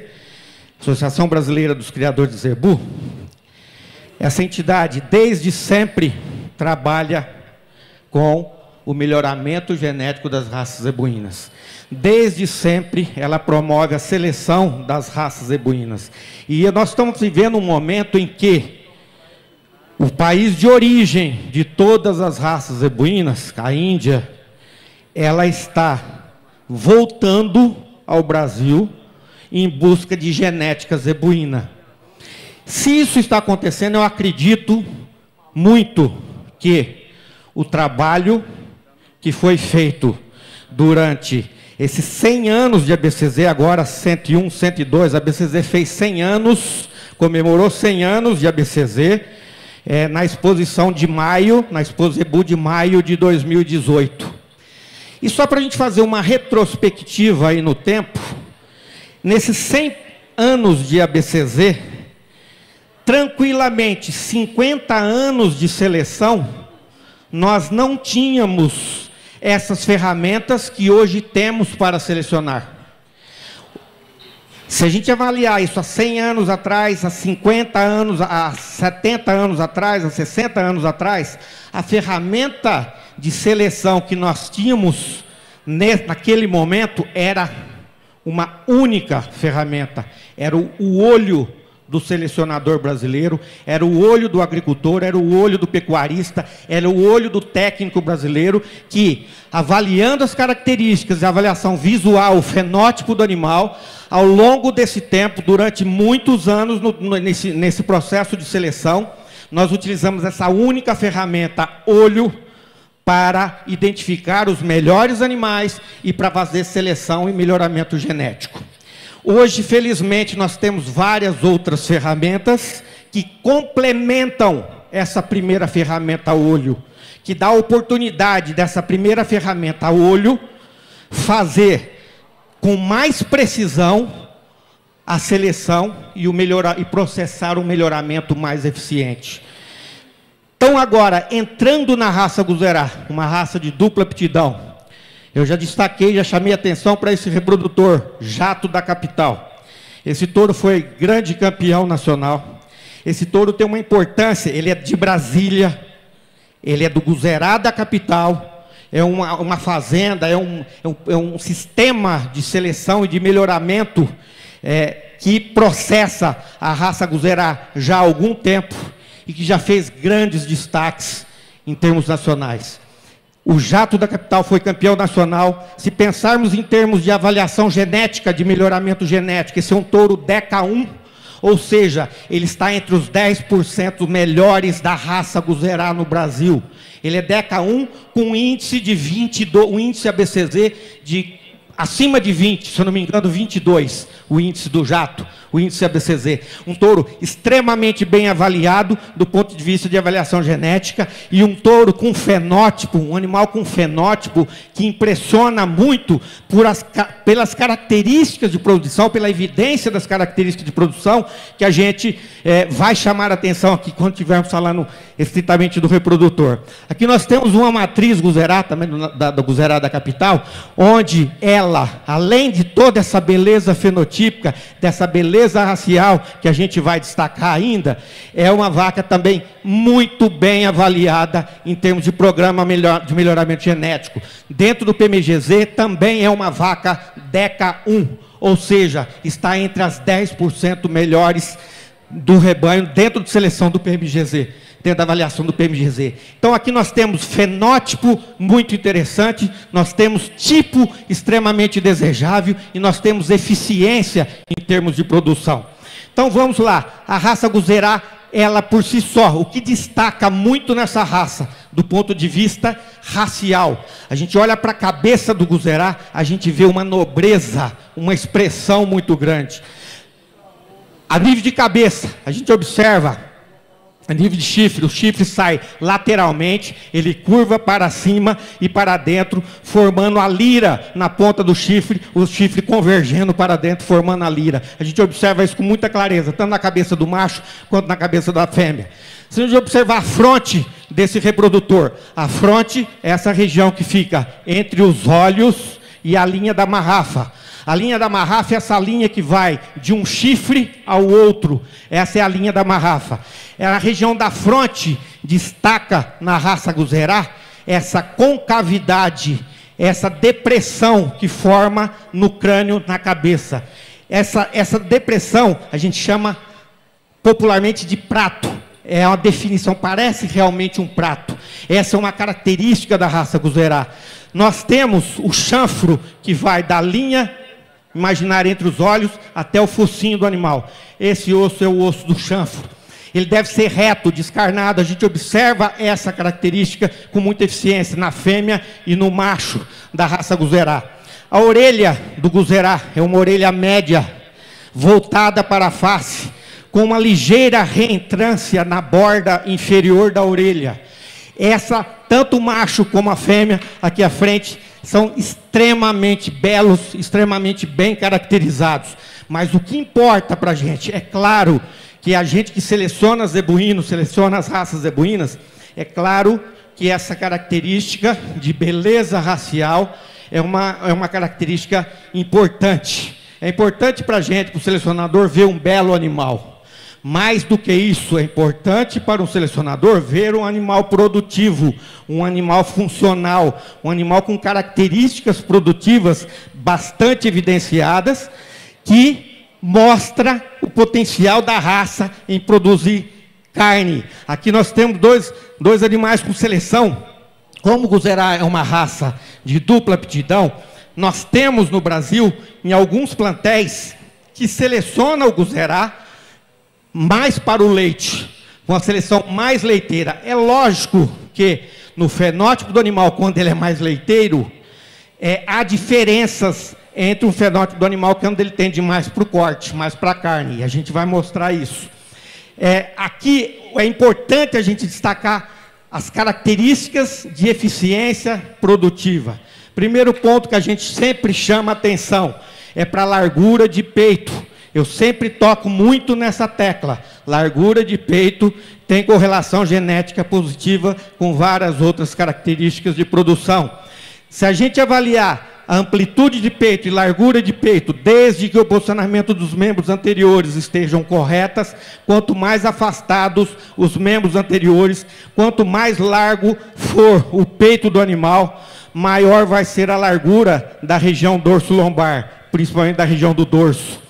Associação Brasileira dos Criadores de Zebu, essa entidade desde sempre trabalha com o melhoramento genético das raças zebuínas. Desde sempre, ela promove a seleção das raças zebuínas. E nós estamos vivendo um momento em que o país de origem de todas as raças zebuínas, a Índia, ela está voltando ao Brasil em busca de genética zebuína. Se isso está acontecendo, eu acredito muito que o trabalho que foi feito durante esses 100 anos de ABCZ, agora 101, 102, a ABCZ fez 100 anos, comemorou 100 anos de ABCZ, na exposição de maio, na Expo Zebu de maio de 2018. E só para a gente fazer uma retrospectiva aí no tempo, nesses 100 anos de ABCZ, tranquilamente 50 anos de seleção, nós não tínhamos essas ferramentas que hoje temos para selecionar. Se a gente avaliar isso há 100 anos atrás, há 50 anos, há 70 anos atrás, há 60 anos atrás, a ferramenta de seleção que nós tínhamos naquele momento era uma única ferramenta, era o olho do selecionador brasileiro, era o olho do agricultor, era o olho do pecuarista, era o olho do técnico brasileiro, que, avaliando as características, a avaliação visual, o fenótipo do animal, ao longo desse tempo, durante muitos anos, nesse processo de seleção, nós utilizamos essa única ferramenta, olho, para identificar os melhores animais e para fazer seleção e melhoramento genético. Hoje, felizmente, nós temos várias outras ferramentas que complementam essa primeira ferramenta olho, que dá a oportunidade dessa primeira ferramenta olho fazer com mais precisão a seleção e processar um melhoramento mais eficiente. Então, agora, entrando na raça Guzerá, uma raça de dupla aptidão, eu já destaquei, já chamei atenção para esse reprodutor, Jato da Capital. Esse touro foi grande campeão nacional. Esse touro tem uma importância, ele é de Brasília, ele é do Guzerá da Capital, é uma fazenda, é um sistema de seleção e de melhoramento que processa a raça Guzerá já há algum tempo e que já fez grandes destaques em termos nacionais. O Jato da Capital foi campeão nacional. Se pensarmos em termos de avaliação genética, de melhoramento genético, esse é um touro DECA 1, ou seja, ele está entre os 10% melhores da raça Guzerá no Brasil. Ele é DECA 1 com um índice de 22, um índice ABCZ de acima de 20, se eu não me engano, 22, o índice do Jato, o índice ABCZ. Um touro extremamente bem avaliado do ponto de vista de avaliação genética e um touro com fenótipo, um animal com fenótipo que impressiona muito pelas características de produção, pela evidência das características de produção, que a gente vai chamar a atenção aqui quando estivermos falando estritamente do reprodutor. Aqui nós temos uma matriz Guzerá, também da Guzerá da Capital, onde ela, além de toda essa beleza fenotípica, dessa beleza racial que a gente vai destacar ainda, é uma vaca também muito bem avaliada em termos de programa de melhoramento genético. Dentro do PMGZ também é uma vaca DECA 1, ou seja, está entre as 10% melhores do rebanho dentro de seleção do PMGZ, dentro da avaliação do PMGZ. Então aqui nós temos fenótipo muito interessante, nós temos tipo extremamente desejável e nós temos eficiência em termos de produção. Então vamos lá, a raça Guzerá, ela por si só, o que destaca muito nessa raça, do ponto de vista racial, a gente olha para a cabeça do Guzerá, a gente vê uma nobreza, uma expressão muito grande. A nível de cabeça, a gente observa, a nível de chifre, o chifre sai lateralmente, ele curva para cima e para dentro, formando a lira na ponta do chifre, o chifre convergendo para dentro, formando a lira. A gente observa isso com muita clareza, tanto na cabeça do macho, quanto na cabeça da fêmea. Se a gente observar a fronte desse reprodutor, a fronte é essa região que fica entre os olhos e a linha da marrafa. A linha da marrafa é essa linha que vai de um chifre ao outro. Essa é a linha da marrafa. É a região da fronte, destaca na raça Guzerá, essa concavidade, essa depressão que forma no crânio, na cabeça. Essa depressão a gente chama popularmente de prato. É uma definição, parece realmente um prato. Essa é uma característica da raça Guzerá. Nós temos o chanfro que vai da linha imaginar entre os olhos até o focinho do animal. Esse osso é o osso do chanfro. Ele deve ser reto, descarnado. A gente observa essa característica com muita eficiência na fêmea e no macho da raça Guzerá. A orelha do Guzerá é uma orelha média, voltada para a face, com uma ligeira reentrância na borda inferior da orelha. Essa, tanto o macho como a fêmea, aqui à frente, são extremamente belos, extremamente bem caracterizados. Mas o que importa para a gente, é claro, que a gente que seleciona zebuínos, seleciona as raças zebuínas, é claro que essa característica de beleza racial é uma característica importante. É importante para a gente, para o selecionador, ver um belo animal. Mais do que isso, é importante para um selecionador ver um animal produtivo, um animal funcional, um animal com características produtivas bastante evidenciadas, que mostra o potencial da raça em produzir carne. Aqui nós temos dois animais com seleção. Como o Guzerá é uma raça de dupla aptidão, nós temos no Brasil, em alguns plantéis, que selecionam o Guzerá mais para o leite, uma seleção mais leiteira. É lógico que no fenótipo do animal, quando ele é mais leiteiro, há diferenças entre um fenótipo do animal quando ele tende mais para o corte, mais para a carne, e a gente vai mostrar isso. Aqui é importante a gente destacar as características de eficiência produtiva. Primeiro ponto que a gente sempre chama atenção é para a largura de peito. Eu sempre toco muito nessa tecla. Largura de peito tem correlação genética positiva com várias outras características de produção. Se a gente avaliar a amplitude de peito e largura de peito, desde que o posicionamento dos membros anteriores estejam corretas, quanto mais afastados os membros anteriores, quanto mais largo for o peito do animal, maior vai ser a largura da região dorso-lombar, principalmente da região do dorso.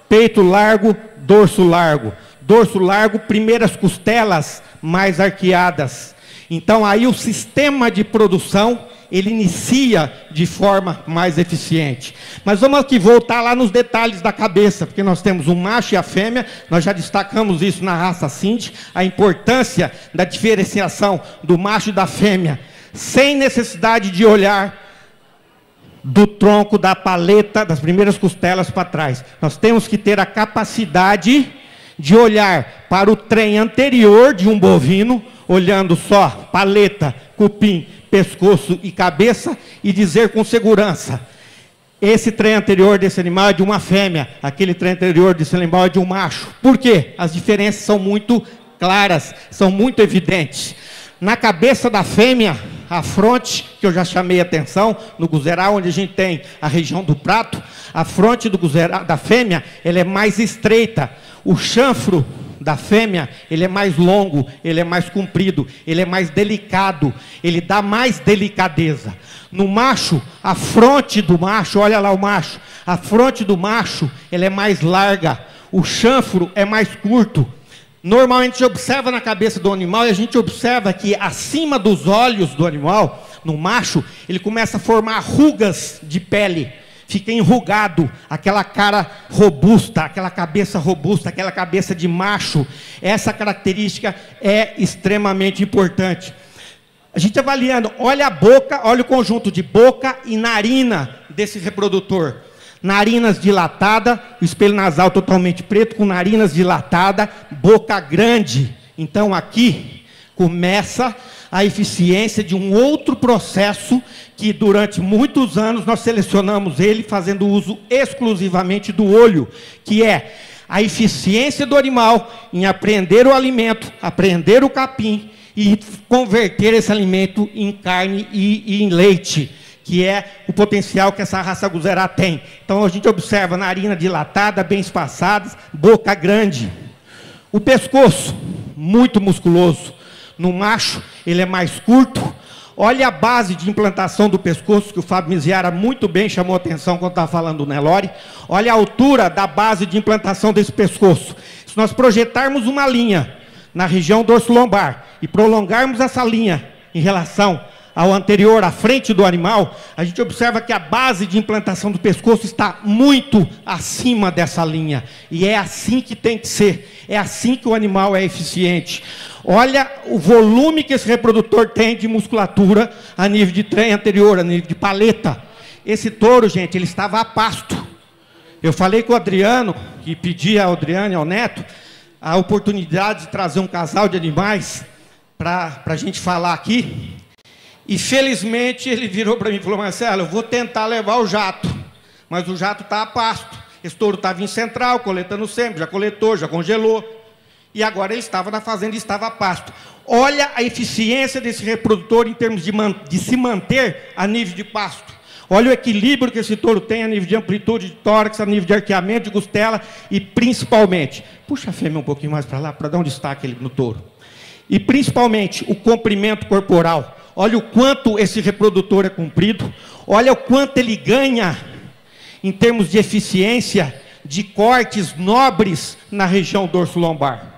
Peito largo, dorso largo. Dorso largo, primeiras costelas mais arqueadas. Então, aí o sistema de produção, ele inicia de forma mais eficiente. Mas vamos aqui voltar lá nos detalhes da cabeça, porque nós temos um macho e a fêmea, nós já destacamos isso na raça Sind, a importância da diferenciação do macho e da fêmea, sem necessidade de olhar do tronco, da paleta, das primeiras costelas para trás. Nós temos que ter a capacidade de olhar para o trem anterior de um bovino, olhando só paleta, cupim, pescoço e cabeça, e dizer com segurança: esse trem anterior desse animal é de uma fêmea, aquele trem anterior desse animal é de um macho. Por quê? As diferenças são muito claras, são muito evidentes. Na cabeça da fêmea, a fronte, que eu já chamei a atenção, no guzeral, onde a gente tem a região do prato, a fronte do guzeral, da fêmea, ela é mais estreita. O chanfro da fêmea, ele é mais longo, ele é mais comprido, ele é mais delicado, ele dá mais delicadeza. No macho, a fronte do macho, olha lá o macho, a fronte do macho, ela é mais larga, o chanfro é mais curto. Normalmente a gente observa na cabeça do animal e a gente observa que acima dos olhos do animal, no macho, ele começa a formar rugas de pele. Fica enrugado, aquela cara robusta, aquela cabeça robusta, aquela cabeça de macho. Essa característica é extremamente importante. A gente avaliando, olha a boca, olha o conjunto de boca e narina desse reprodutor. Narinas dilatada, o espelho nasal totalmente preto, com narinas dilatada, boca grande. Então aqui começa a eficiência de um outro processo que durante muitos anos nós selecionamos ele fazendo uso exclusivamente do olho, que é a eficiência do animal em apreender o alimento, apreender o capim e converter esse alimento em carne e em leite, que é o potencial que essa raça Guzerá tem. Então a gente observa narina dilatada, bem espaçadas, boca grande. O pescoço, muito musculoso. No macho, ele é mais curto. Olha a base de implantação do pescoço, que o Fábio Miziara muito bem chamou a atenção quando estava falando do Nelore. Olha a altura da base de implantação desse pescoço. Se nós projetarmos uma linha na região dorso-lombar e prolongarmos essa linha em relação ao anterior, à frente do animal, a gente observa que a base de implantação do pescoço está muito acima dessa linha. E é assim que tem que ser. É assim que o animal é eficiente. Olha o volume que esse reprodutor tem de musculatura a nível de trem anterior, a nível de paleta. Esse touro, gente, ele estava a pasto. Eu falei com o Adriano, que pedia ao Adriano e ao Neto a oportunidade de trazer um casal de animais para a gente falar aqui. E felizmente ele virou para mim e falou: Marcelo, eu vou tentar levar o jato, mas o jato está a pasto. Esse touro estava em Central, coletando sempre, já coletou, já congelou. E agora ele estava na fazenda e estava a pasto. Olha a eficiência desse reprodutor em termos de se manter a nível de pasto. Olha o equilíbrio que esse touro tem a nível de amplitude de tórax, a nível de arqueamento de costela e principalmente, puxa a fêmea um pouquinho mais para lá, para dar um destaque no touro. E principalmente o comprimento corporal. Olha o quanto esse reprodutor é comprido, olha o quanto ele ganha em termos de eficiência de cortes nobres na região dorso-lombar.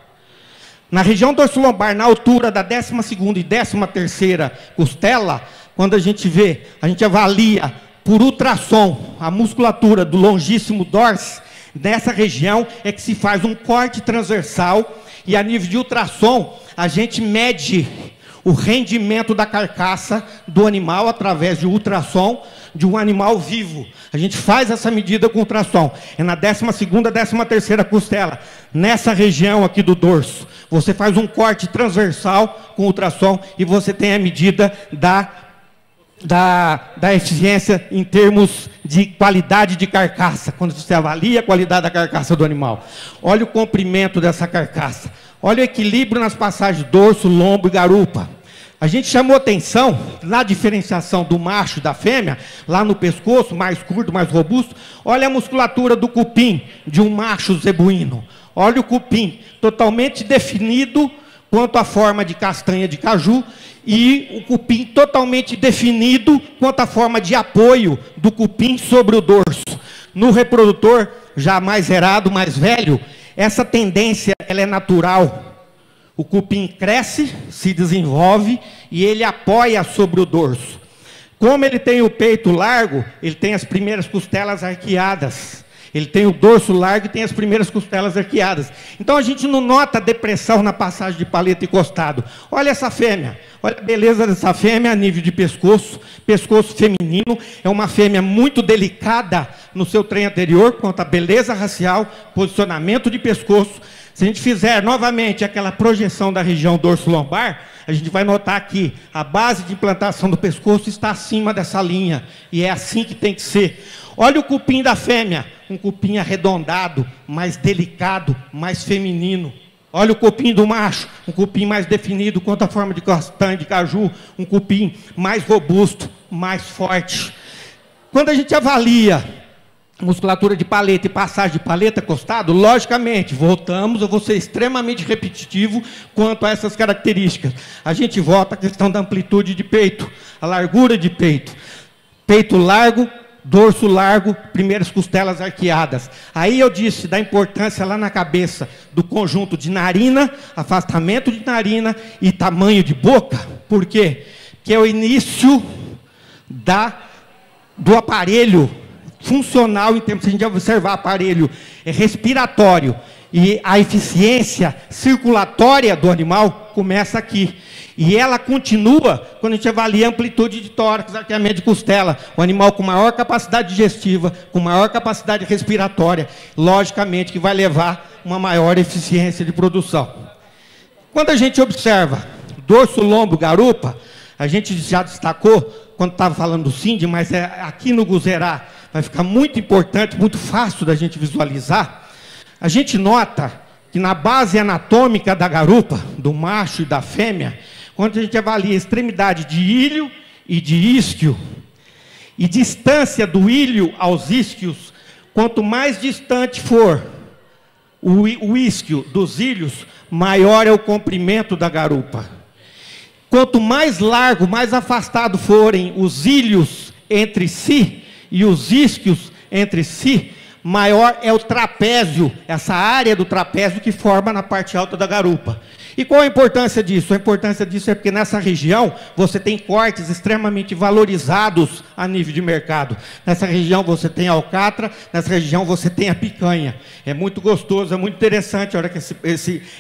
Na região dorso-lombar, na altura da 12ª e 13ª costela, quando a gente vê, a gente avalia por ultrassom a musculatura do longíssimo dorso, nessa região é que se faz um corte transversal e a nível de ultrassom a gente mede o rendimento da carcaça do animal através de ultrassom de um animal vivo. A gente faz essa medida com ultrassom. É na 12ª, 13ª costela. Nessa região aqui do dorso. Você faz um corte transversal com ultrassom e você tem a medida da da eficiência em termos de qualidade de carcaça, quando você avalia a qualidade da carcaça do animal. Olha o comprimento dessa carcaça, olha o equilíbrio nas passagens dorso, lombo e garupa. A gente chamou atenção na diferenciação do macho e da fêmea, lá no pescoço, mais curto, mais robusto. Olha a musculatura do cupim de um macho zebuíno. Olha o cupim totalmente definido quanto à forma de castanha de caju e o cupim totalmente definido quanto à forma de apoio do cupim sobre o dorso. No reprodutor já mais erado, mais velho, essa tendência ela é natural. O cupim cresce, se desenvolve e ele apoia sobre o dorso. Como ele tem o peito largo, ele tem as primeiras costelas arqueadas. Ele tem o dorso largo e tem as primeiras costelas arqueadas. Então a gente não nota depressão na passagem de paleta e costado. Olha essa fêmea, olha a beleza dessa fêmea a nível de pescoço, pescoço feminino. É uma fêmea muito delicada no seu trem anterior, quanto à beleza racial, posicionamento de pescoço. Se a gente fizer novamente aquela projeção da região dorso-lombar, a gente vai notar que a base de implantação do pescoço está acima dessa linha. E é assim que tem que ser. Olha o cupim da fêmea, um cupim arredondado, mais delicado, mais feminino. Olha o cupim do macho, um cupim mais definido quanto à forma de castanha de caju, um cupim mais robusto, mais forte. Quando a gente avalia musculatura de paleta e passagem de paleta costado, logicamente, voltamos, eu vou ser extremamente repetitivo quanto a essas características. A gente volta à questão da amplitude de peito, a largura de peito. Peito largo, dorso largo, primeiras costelas arqueadas. Aí eu disse da importância lá na cabeça do conjunto de narina, afastamento de narina e tamanho de boca. Por quê? Porque é o início do aparelho funcional, em termos de a gente observar aparelho respiratório e a eficiência circulatória do animal começa aqui. E ela continua quando a gente avalia a amplitude de tórax, arqueamento de costela. O animal com maior capacidade digestiva, com maior capacidade respiratória, logicamente que vai levar uma maior eficiência de produção. Quando a gente observa dorso, lombo, garupa, a gente já destacou, quando estava falando do CIND, mas aqui no Guzerá vai ficar muito importante, muito fácil da gente visualizar. A gente nota que na base anatômica da garupa, do macho e da fêmea, quando a gente avalia a extremidade de ilho e de isquio, e distância do ilho aos isquios, quanto mais distante for o isquio dos ilhos, maior é o comprimento da garupa. Quanto mais largo, mais afastado forem os ilhos entre si e os isquios entre si, maior é o trapézio, essa área do trapézio que forma na parte alta da garupa. E qual a importância disso? A importância disso é porque nessa região você tem cortes extremamente valorizados a nível de mercado. Nessa região você tem a alcatra, nessa região você tem a picanha. É muito gostoso, é muito interessante a hora que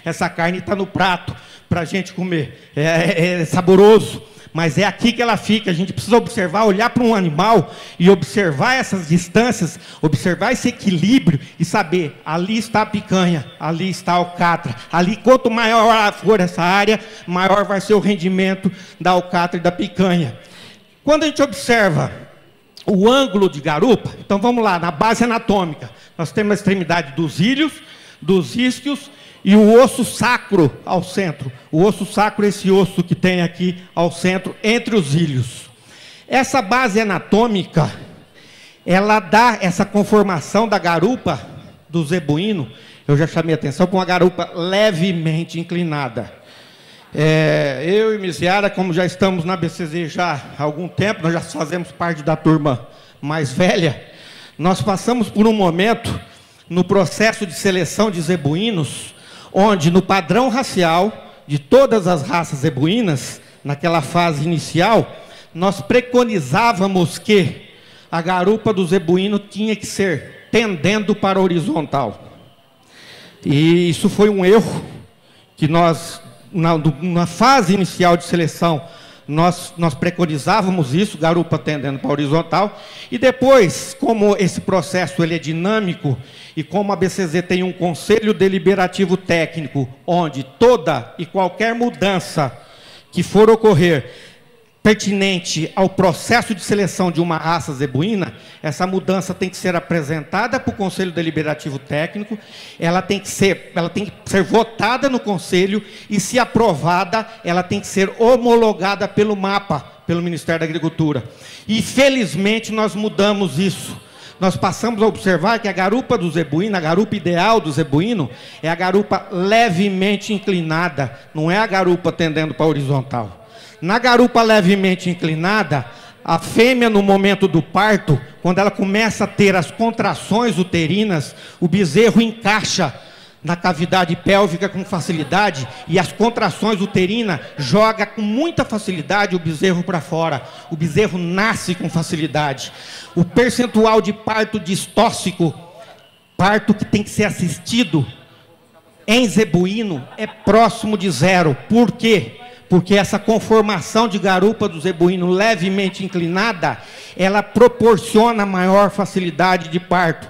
essa carne está no prato para a gente comer. É saboroso. Mas é aqui que ela fica. A gente precisa observar, olhar para um animal e observar essas distâncias, observar esse equilíbrio e saber, ali está a picanha, ali está a alcatra, ali quanto maior for essa área, maior vai ser o rendimento da alcatra e da picanha. Quando a gente observa o ângulo de garupa, então vamos lá, na base anatômica, nós temos a extremidade dos ilhos, dos isquios, e o osso sacro ao centro. O osso sacro é esse osso que tem aqui ao centro, entre os ilhos. Essa base anatômica, ela dá essa conformação da garupa do zebuíno. Eu já chamei a atenção com uma garupa levemente inclinada. Eu e Misiara, como já estamos na BCZ já há algum tempo, nós já fazemos parte da turma mais velha, nós passamos por um momento no processo de seleção de zebuínos, onde no padrão racial de todas as raças zebuínas, naquela fase inicial, nós preconizávamos que a garupa do zebuíno tinha que ser tendendo para a horizontal. E isso foi um erro que nós, na fase inicial de seleção, nós preconizávamos isso, garupa tendendo para a horizontal, e depois, como esse processo ele é dinâmico, e como a BCZ tem um conselho deliberativo técnico, onde toda e qualquer mudança que for ocorrer, pertinente ao processo de seleção de uma raça zebuína, essa mudança tem que ser apresentada para o Conselho Deliberativo Técnico, ela tem que ser votada no Conselho e, se aprovada, ela tem que ser homologada pelo MAPA, pelo Ministério da Agricultura. E, felizmente, nós mudamos isso. Nós passamos a observar que a garupa do zebuíno, a garupa ideal do zebuíno, é a garupa levemente inclinada, não é a garupa tendendo para a horizontal. Na garupa levemente inclinada, a fêmea, no momento do parto, quando ela começa a ter as contrações uterinas, o bezerro encaixa na cavidade pélvica com facilidade, e as contrações uterinas joga com muita facilidade o bezerro para fora. O bezerro nasce com facilidade. O percentual de parto distóxico, parto que tem que ser assistido em zebuíno, é próximo de zero. Por quê? Porque essa conformação de garupa do zebuíno levemente inclinada, ela proporciona maior facilidade de parto.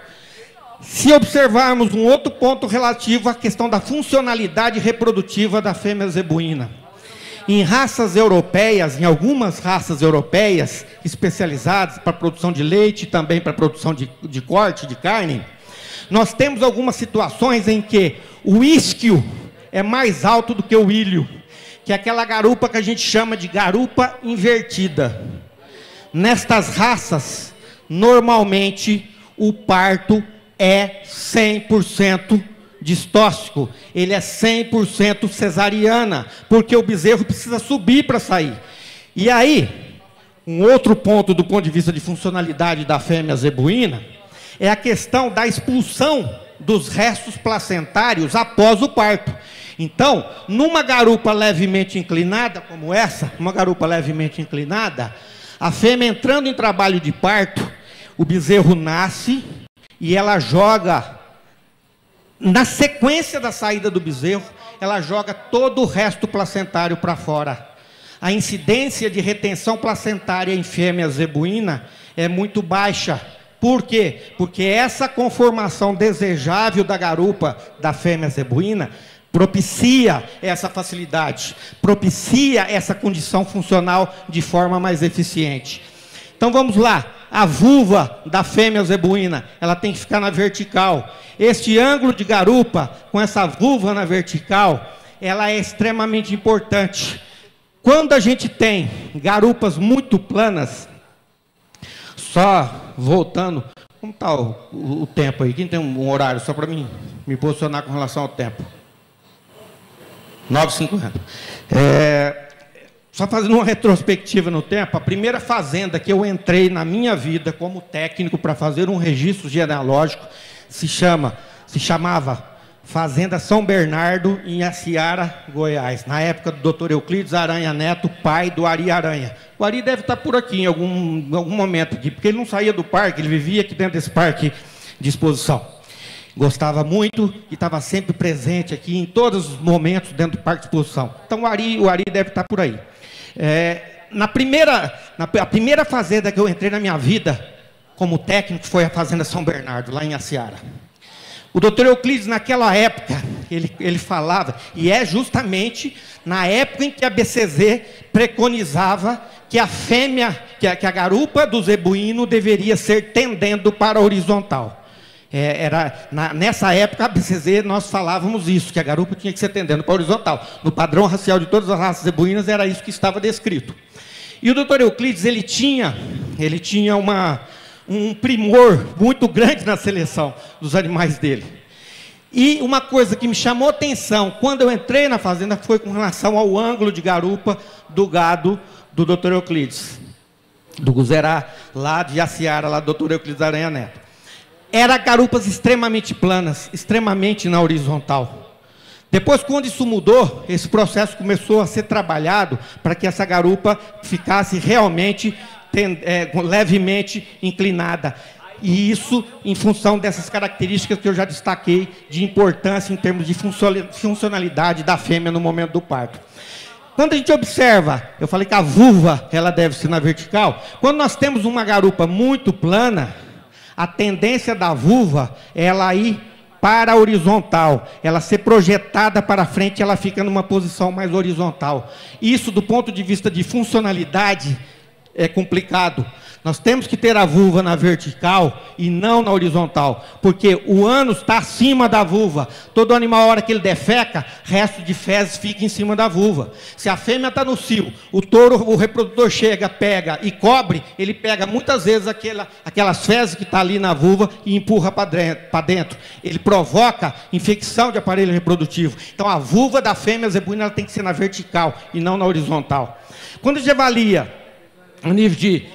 Se observarmos um outro ponto relativo à questão da funcionalidade reprodutiva da fêmea zebuína. Em raças europeias, em algumas raças europeias especializadas para a produção de leite, também para a produção de corte de carne, nós temos algumas situações em que o isquio é mais alto do que o ilho, que é aquela garupa que a gente chama de garupa invertida. Nestas raças, normalmente, o parto é 100% distóxico, ele é 100% cesariana, porque o bezerro precisa subir para sair. E aí, um outro ponto do ponto de vista de funcionalidade da fêmea zebuína, é a questão da expulsão dos restos placentários após o parto. Então, numa garupa levemente inclinada, como essa, uma garupa levemente inclinada, a fêmea entrando em trabalho de parto, o bezerro nasce e ela joga, na sequência da saída do bezerro, ela joga todo o resto placentário para fora. A incidência de retenção placentária em fêmea zebuína é muito baixa. Por quê? Porque essa conformação desejável da garupa da fêmea zebuína propicia essa facilidade, propicia essa condição funcional de forma mais eficiente. Então vamos lá, a vulva da fêmea zebuína, ela tem que ficar na vertical. Este ângulo de garupa, com essa vulva na vertical, ela é extremamente importante. Quando a gente tem garupas muito planas, só voltando, como está o tempo aí? Quem tem um horário só para mim me posicionar com relação ao tempo? 9h50. Só fazendo uma retrospectiva no tempo, a primeira fazenda que eu entrei na minha vida como técnico para fazer um registro genealógico se chamava Fazenda São Bernardo, em Iaciara, Goiás, na época do Dr. Euclides Aranha Neto, pai do Ari Aranha. O Ari deve estar por aqui em algum momento aqui, porque ele não saía do parque, ele vivia aqui dentro desse parque de exposição. Gostava muito e estava sempre presente aqui em todos os momentos dentro do parque de exposição. Então o Ari deve estar por aí. A primeira fazenda que eu entrei na minha vida como técnico foi a Fazenda São Bernardo, lá em Iaciara. O doutor Euclides, naquela época, ele falava, e é justamente na época em que a BCZ preconizava que a fêmea, que a garupa do zebuíno deveria ser tendendo para a horizontal. Nessa época, a BCZ, nós falávamos isso, que a garupa tinha que ser tendendo para a horizontal. No padrão racial de todas as raças zebuínas, era isso que estava descrito. E o doutor Euclides, ele tinha um primor muito grande na seleção dos animais dele. E uma coisa que me chamou a atenção, quando eu entrei na fazenda, foi com relação ao ângulo de garupa do gado do doutor Euclides, do Guzerá, lá de Iaciara, lá do doutor Euclides Aranha Neto. Eram garupas extremamente planas, extremamente na horizontal. Depois, quando isso mudou, esse processo começou a ser trabalhado para que essa garupa ficasse realmente levemente inclinada. E isso em função dessas características que eu já destaquei de importância em termos de funcionalidade da fêmea no momento do parto. Quando a gente observa, eu falei que a vulva ela deve ser na vertical. Quando nós temos uma garupa muito plana, a tendência da vulva é ela ir para a horizontal, ela ser projetada para frente, ela fica numa posição mais horizontal. Isso, do ponto de vista de funcionalidade, é complicado. Nós temos que ter a vulva na vertical e não na horizontal, porque o ânus está acima da vulva. Todo animal, a hora que ele defeca, resto de fezes fica em cima da vulva. Se a fêmea está no cio, o touro, o reprodutor chega, pega e cobre, ele pega muitas vezes aquelas fezes que estão ali na vulva e empurra para dentro. Ele provoca infecção de aparelho reprodutivo. Então a vulva da fêmea zebuína ela tem que ser na vertical e não na horizontal. Quando a gente avalia o nível de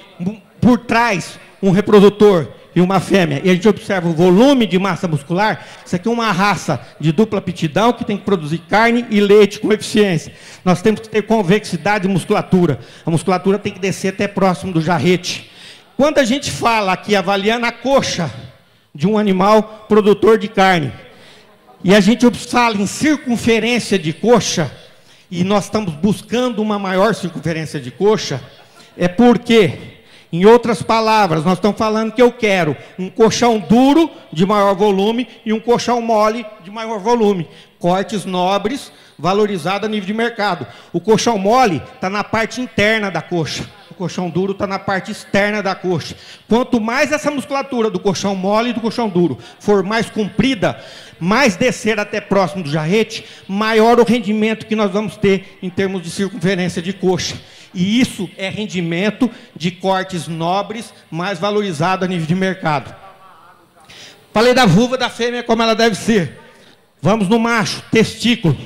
por trás um reprodutor e uma fêmea, e a gente observa o volume de massa muscular, isso aqui é uma raça de dupla aptidão que tem que produzir carne e leite com eficiência. Nós temos que ter convexidade de musculatura. A musculatura tem que descer até próximo do jarrete. Quando a gente fala aqui, avaliando a coxa de um animal produtor de carne, e a gente fala em circunferência de coxa, e nós estamos buscando uma maior circunferência de coxa, é porque... Em outras palavras, nós estamos falando que eu quero um colchão duro de maior volume e um colchão mole de maior volume. Cortes nobres, valorizados a nível de mercado. O colchão mole está na parte interna da coxa. O colchão duro está na parte externa da coxa. Quanto mais essa musculatura do colchão mole e do colchão duro for mais comprida, mais descer até próximo do jarrete, maior o rendimento que nós vamos ter em termos de circunferência de coxa. E isso é rendimento de cortes nobres, mais valorizado a nível de mercado. Falei da vulva da fêmea, como ela deve ser. Vamos no macho, testículo.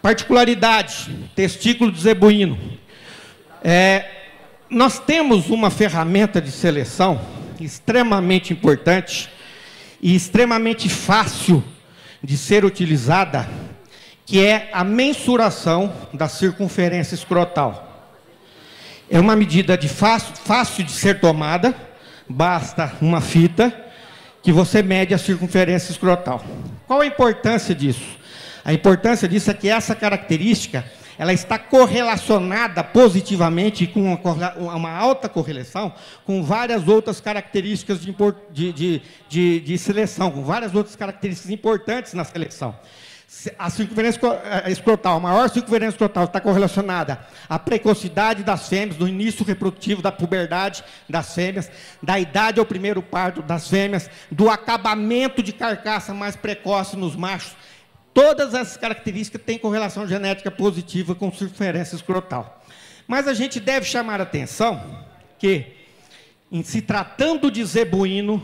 Particularidade, testículo de zebuíno. Nós temos uma ferramenta de seleção extremamente importante e extremamente fácil de ser utilizada, que é a mensuração da circunferência escrotal. É uma medida fácil de ser tomada, basta uma fita que você mede a circunferência escrotal. Qual a importância disso? A importância disso é que essa característica ela está correlacionada positivamente com uma alta correlação com várias outras características de seleção, com várias outras características importantes na seleção. A circunferência escrotal, a maior circunferência escrotal está correlacionada à precocidade das fêmeas, do início reprodutivo, da puberdade das fêmeas, da idade ao primeiro parto das fêmeas, do acabamento de carcaça mais precoce nos machos. Todas essas características têm correlação genética positiva com circunferência escrotal. Mas a gente deve chamar a atenção que, em se tratando de zebuíno,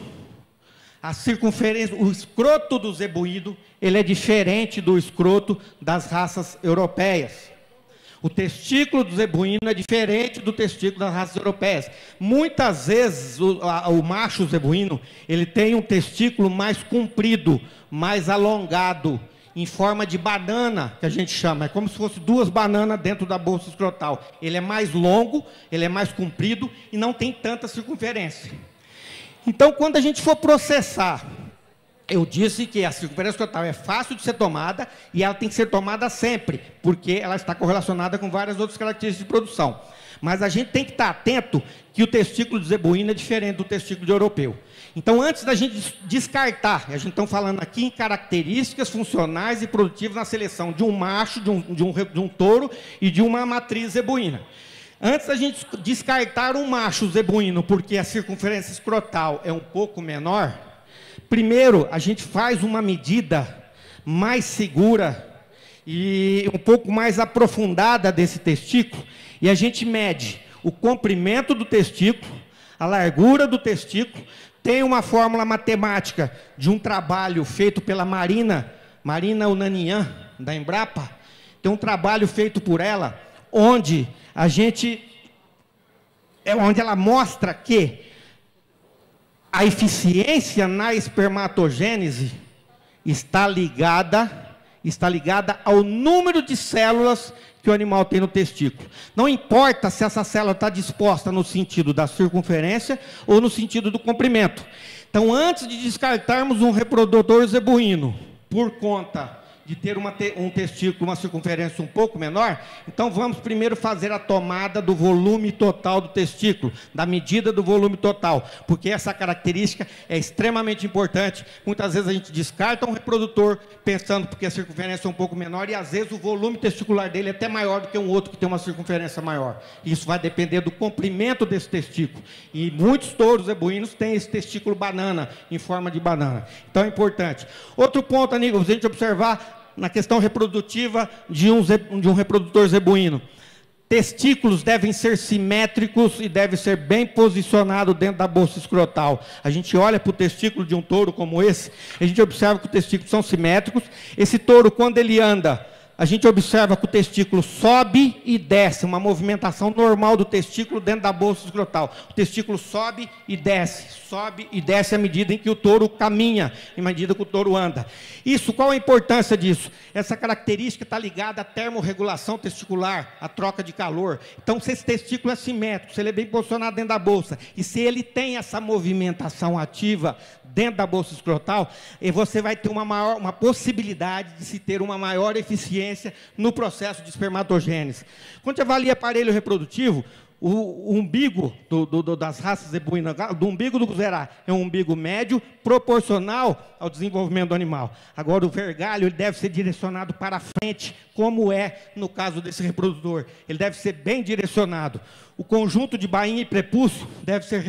a circunferência, o escroto do zebuíno, ele é diferente do escroto das raças europeias. O testículo do zebuíno é diferente do testículo das raças europeias. Muitas vezes o macho zebuíno, ele tem um testículo mais comprido, mais alongado, em forma de banana, que a gente chama. É como se fosse duas bananas dentro da bolsa escrotal. Ele é mais longo, ele é mais comprido e não tem tanta circunferência. Então, quando a gente for processar, eu disse que a circunferência escrotal é fácil de ser tomada e ela tem que ser tomada sempre, porque ela está correlacionada com várias outras características de produção. Mas a gente tem que estar atento que o testículo de zebuíno é diferente do testículo de europeu. Então, antes da gente descartar, a gente está falando aqui em características funcionais e produtivas na seleção de um macho, de um touro e de uma matriz zebuína. Antes da gente descartar um macho zebuíno, porque a circunferência escrotal é um pouco menor, primeiro a gente faz uma medida mais segura e um pouco mais aprofundada desse testículo, e a gente mede o comprimento do testículo, a largura do testículo. Tem uma fórmula matemática de um trabalho feito pela Marina Unanian, da Embrapa, tem um trabalho feito por ela, onde ela mostra que a eficiência na espermatogênese está ligada ao número de células que o animal tem no testículo. Não importa se essa célula está disposta no sentido da circunferência ou no sentido do comprimento. Então, antes de descartarmos um reprodutor zebuíno por conta de ter um testículo, uma circunferência um pouco menor, então vamos primeiro fazer a tomada do volume total do testículo, da medida do volume total, porque essa característica é extremamente importante. Muitas vezes a gente descarta um reprodutor pensando porque a circunferência é um pouco menor e às vezes o volume testicular dele é até maior do que um outro que tem uma circunferência maior. Isso vai depender do comprimento desse testículo. E muitos touros zebuínos têm esse testículo banana, em forma de banana. Então é importante. Outro ponto, amigos, a gente observar na questão reprodutiva de um reprodutor zebuíno. Testículos devem ser simétricos e devem ser bem posicionados dentro da bolsa escrotal. A gente olha para o testículo de um touro como esse, a gente observa que os testículos são simétricos. Esse touro, quando ele anda, a gente observa que o testículo sobe e desce, uma movimentação normal do testículo dentro da bolsa escrotal. O testículo sobe e desce à medida em que o touro caminha, à medida que o touro anda. Isso, qual a importância disso? Essa característica está ligada à termorregulação testicular, à troca de calor. Então, se esse testículo é simétrico, se ele é bem posicionado dentro da bolsa, e se ele tem essa movimentação ativa dentro da bolsa escrotal, você vai ter uma possibilidade de se ter uma maior eficiência no processo de espermatogênese. Quando você avalia aparelho reprodutivo, o umbigo das raças zebuínas, do umbigo do guzerá, é um umbigo médio, proporcional ao desenvolvimento do animal. Agora, o vergalho ele deve ser direcionado para frente, como é no caso desse reprodutor. Ele deve ser bem direcionado. O conjunto de bainha e prepúcio deve ser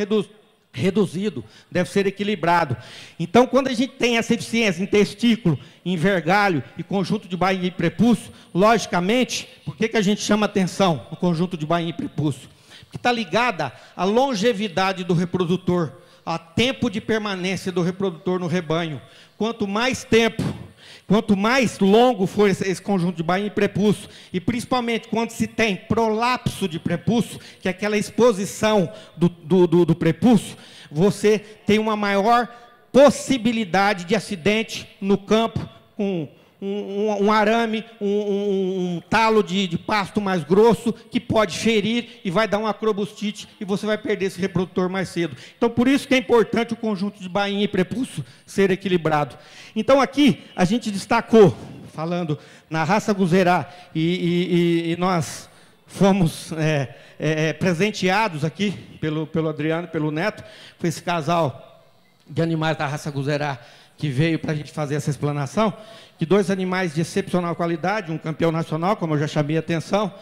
reduzido, deve ser equilibrado. Então, quando a gente tem essa eficiência em testículo, em vergalho e conjunto de bainha e prepúcio, logicamente, por que a gente chama atenção no conjunto de bainha e prepúcio? Porque está ligada à longevidade do reprodutor, ao tempo de permanência do reprodutor no rebanho. Quanto mais tempo, quanto mais longo for esse conjunto de bainha e prepúcio, e principalmente quando se tem prolapso de prepúcio, que é aquela exposição do prepúcio, você tem uma maior possibilidade de acidente no campo com um arame, um talo de pasto mais grosso, que pode ferir e vai dar uma acrobustite e você vai perder esse reprodutor mais cedo. Então, por isso que é importante o conjunto de bainha e prepúcio ser equilibrado. Então, aqui, a gente destacou, falando na raça guzerá, e nós fomos presenteados aqui pelo Adriano, pelo Neto, com esse casal de animais da raça guzerá, que veio para a gente fazer essa explanação, que 2 animais de excepcional qualidade, um campeão nacional, como eu já chamei a atenção,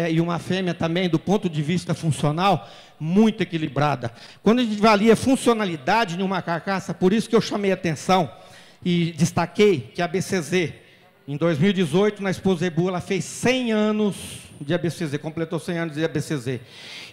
e uma fêmea também, do ponto de vista funcional, muito equilibrada. Quando a gente avalia a funcionalidade de uma carcaça, por isso que eu chamei a atenção e destaquei que a BCZ, em 2018, na Expo Zebu, ela fez 100 anos de ABCZ, completou 100 anos de ABCZ.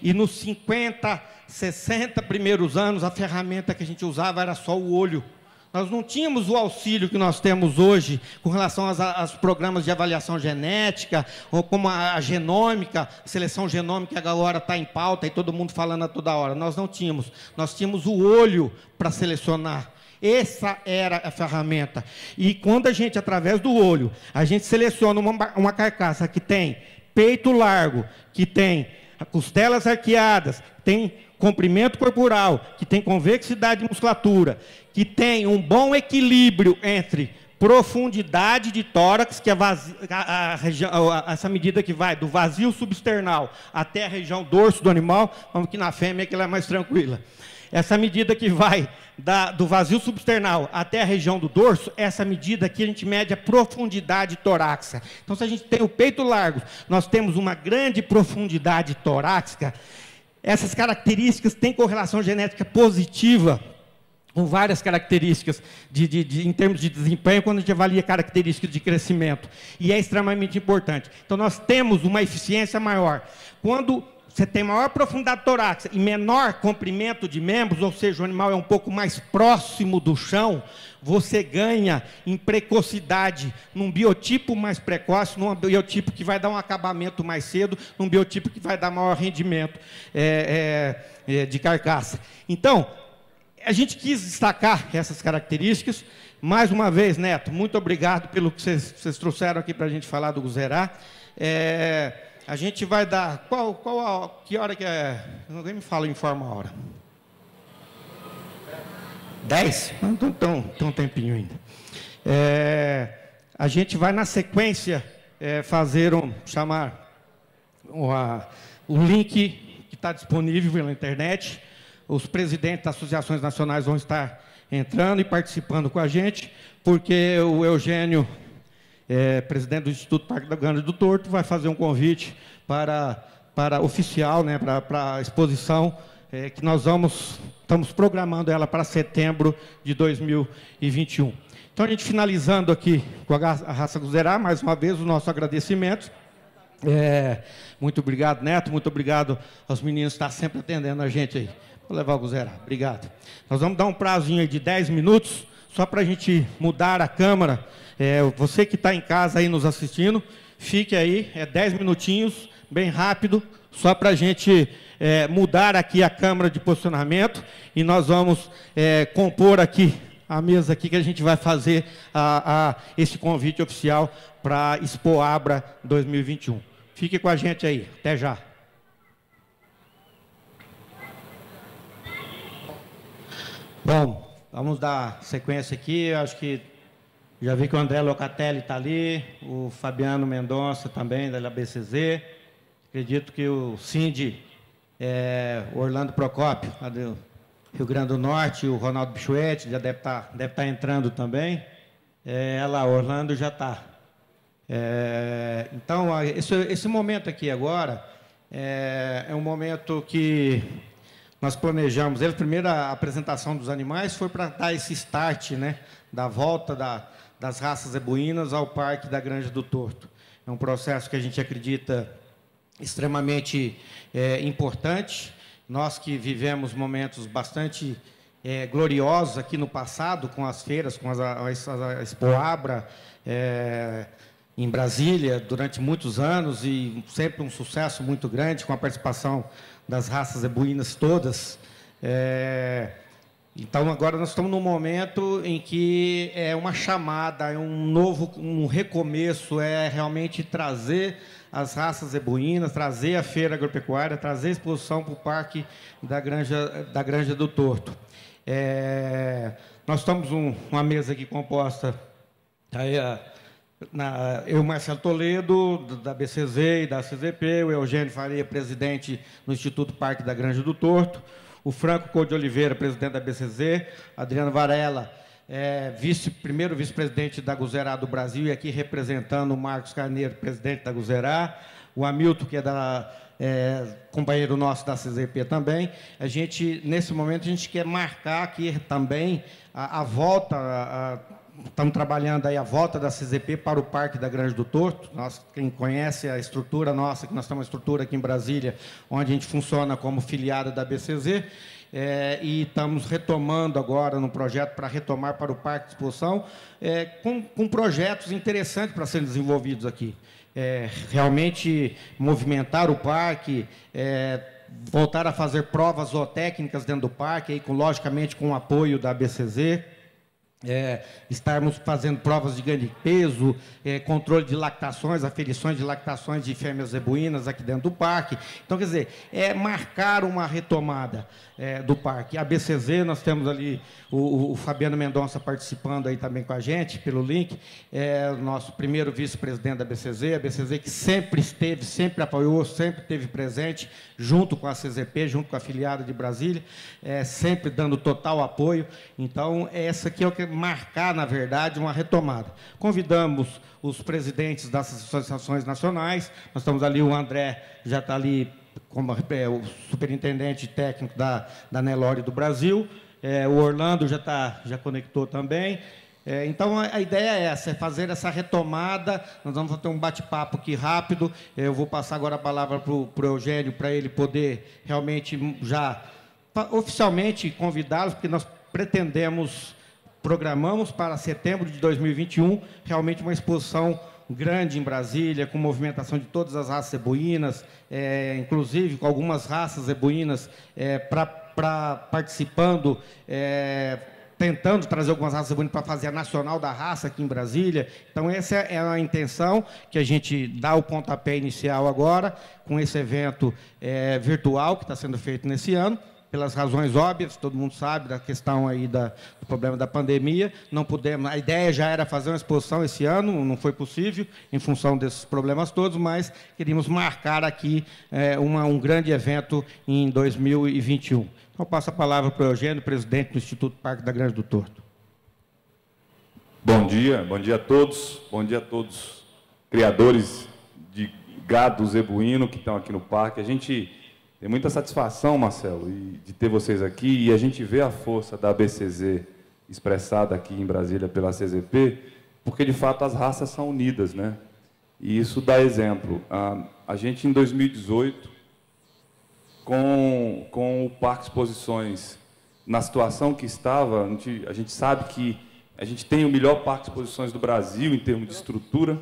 E nos 50, 60 primeiros anos, a ferramenta que a gente usava era só o olho. Nós não tínhamos o auxílio que nós temos hoje com relação aos programas de avaliação genética, ou como a genômica, a seleção genômica que agora está em pauta e todo mundo falando a toda hora. Nós não tínhamos. Nós tínhamos o olho para selecionar. Essa era a ferramenta. E quando a gente, através do olho, a gente seleciona uma carcaça que tem peito largo, que tem costelas arqueadas, tem comprimento corporal, que tem convexidade de musculatura, que tem um bom equilíbrio entre profundidade de tórax, que é essa medida que vai do vazio substernal até a região dorso do animal, vamos que na fêmea que ela é mais tranquila. Essa medida que vai do vazio substernal até a região do dorso, essa medida aqui a gente mede a profundidade torácica. Então, se a gente tem o peito largo, nós temos uma grande profundidade torácica. Essas características têm correlação genética positiva com várias características em termos de desempenho, quando a gente avalia características de crescimento. E é extremamente importante. Então, nós temos uma eficiência maior. Quando você tem maior profundidade torácica e menor comprimento de membros, ou seja, o animal é um pouco mais próximo do chão, você ganha em precocidade, num biotipo mais precoce, num biotipo que vai dar um acabamento mais cedo, num biotipo que vai dar maior rendimento de carcaça. Então, a gente quis destacar essas características. Mais uma vez, Neto, muito obrigado pelo que vocês trouxeram aqui para a gente falar do guzerá. A gente vai dar... que hora que é? Alguém me fala, informa a hora. 10? Então tem um tempinho ainda. A gente vai, na sequência, chamar o link que está disponível pela internet. Os presidentes das associações nacionais vão estar entrando e participando com a gente, porque o Eugênio, presidente do Instituto Parque da Granja do Torto, vai fazer um convite para oficial, né, para a exposição, que nós estamos programando ela para setembro de 2021. Então, a gente finalizando aqui com a raça Guzerá, mais uma vez, o nosso agradecimento. Muito obrigado, Neto, muito obrigado aos meninos que estão sempre atendendo a gente aí. Vou levar o Guzerá, obrigado. Nós vamos dar um prazinho aí de 10 minutos, só para a gente mudar a câmera. Você que está em casa aí nos assistindo, fique aí, 10 minutinhos, bem rápido, só para a gente mudar aqui a câmera de posicionamento, e nós vamos compor aqui a mesa aqui que a gente vai fazer esse convite oficial para a Expo Abra 2021. Fique com a gente aí, até já. Bom, vamos dar sequência aqui. Acho que já vi que o André Locatelli está ali, o Fabiano Mendonça também, da BCZ. Acredito que o Cindy, o Orlando Procópio, do Rio Grande do Norte, o Ronaldo Bichuete, já deve estar entrando também. Lá, Orlando já está. Então, esse momento aqui agora é um momento que nós planejamos. Primeiro, a apresentação dos animais foi para dar esse start, né, da volta das raças zebuínas ao Parque da Granja do Torto. É um processo que a gente acredita extremamente importante. Nós que vivemos momentos bastante gloriosos aqui no passado, com as feiras, com a Expo Abra, em Brasília, durante muitos anos, e sempre um sucesso muito grande, com a participação das raças zebuínas todas. Então, agora nós estamos num momento em que é uma chamada, é um recomeço, realmente trazer as raças zebuínas, trazer a feira agropecuária, trazer a exposição para o Parque da Granja do Torto. Nós estamos uma mesa aqui composta, eu, Marcelo Toledo, da BCZ e da CZP, o Eugênio Faria, presidente do Instituto Parque da Granja do Torto, o Franco Couto de Oliveira, presidente da BCZ, Adriano Varela, primeiro vice-presidente da Guzerá do Brasil, e aqui representando o Marcos Carneiro, presidente da Guzerá, o Hamilton, que é companheiro nosso da CZP também. Nesse momento, a gente quer marcar aqui também a volta, estamos trabalhando aí a volta da CZP para o Parque da Granja do Torto. Quem conhece a estrutura nossa, que nós temos uma estrutura aqui em Brasília, onde a gente funciona como filiado da BCZ, e estamos retomando agora no projeto para retomar para o Parque de Exposição, com projetos interessantes para serem desenvolvidos aqui. Realmente movimentar o parque, voltar a fazer provas zootécnicas dentro do parque, logicamente com o apoio da BCZ, estarmos fazendo provas de ganho de peso, controle de lactações, aferições de lactações de fêmeas zebuínas aqui dentro do parque. Então, quer dizer, marcar uma retomada do parque. A BCZ, nós temos ali o Fabiano Mendonça participando aí também com a gente, pelo link, o nosso primeiro vice-presidente da BCZ, a BCZ que sempre esteve, sempre apoiou, sempre esteve presente, junto com a CZP, junto com a filiada de Brasília, sempre dando total apoio. Então, essa aqui é o que marcar, na verdade, uma retomada. Convidamos os presidentes das associações nacionais. Nós estamos ali, o André já está ali como o superintendente técnico da Nelore do Brasil, o Orlando já conectou também. Então, a ideia é essa, fazer essa retomada. Nós vamos ter um bate-papo aqui rápido. Eu vou passar agora a palavra para o Eugênio, para ele poder realmente já oficialmente convidá-los, porque nós programamos para setembro de 2021, realmente uma exposição grande em Brasília, com movimentação de todas as raças zebuínas, inclusive com algumas raças zebuínas participando, tentando trazer algumas raças zebuínas para fazer a nacional da raça aqui em Brasília. Então, essa é a intenção, que a gente dá o pontapé inicial agora, com esse evento virtual que está sendo feito nesse ano. pelas razões óbvias, todo mundo sabe da questão aí do problema da pandemia. Não pudemos, a ideia já era fazer uma exposição esse ano, não foi possível, em função desses problemas todos, mas queríamos marcar aqui um grande evento em 2021. Então, passo a palavra para o Eugênio, presidente do Instituto Parque da Grande do Torto. Bom dia a todos, criadores de gado zebuíno que estão aqui no parque. A gente tem muita satisfação, Marcelo, de ter vocês aqui, e a gente vê a força da ABCZ expressada aqui em Brasília pela CZP, porque, de fato, as raças são unidas, né? E isso dá exemplo. A gente, em 2018, com o Parque Exposições, na situação que estava, a gente sabe que a gente tem o melhor Parque de Exposições do Brasil em termos de estrutura.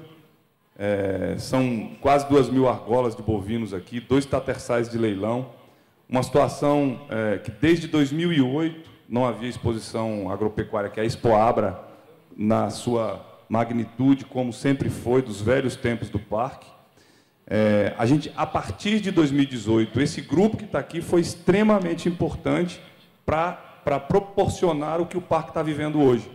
São quase 2.000 argolas de bovinos aqui, 2 tatersais de leilão. Uma situação que desde 2008 não havia exposição agropecuária, que é a Expoabra, na sua magnitude, como sempre foi, dos velhos tempos do parque. A gente, a partir de 2018, esse grupo que está aqui foi extremamente importante para proporcionar o que o parque está vivendo hoje,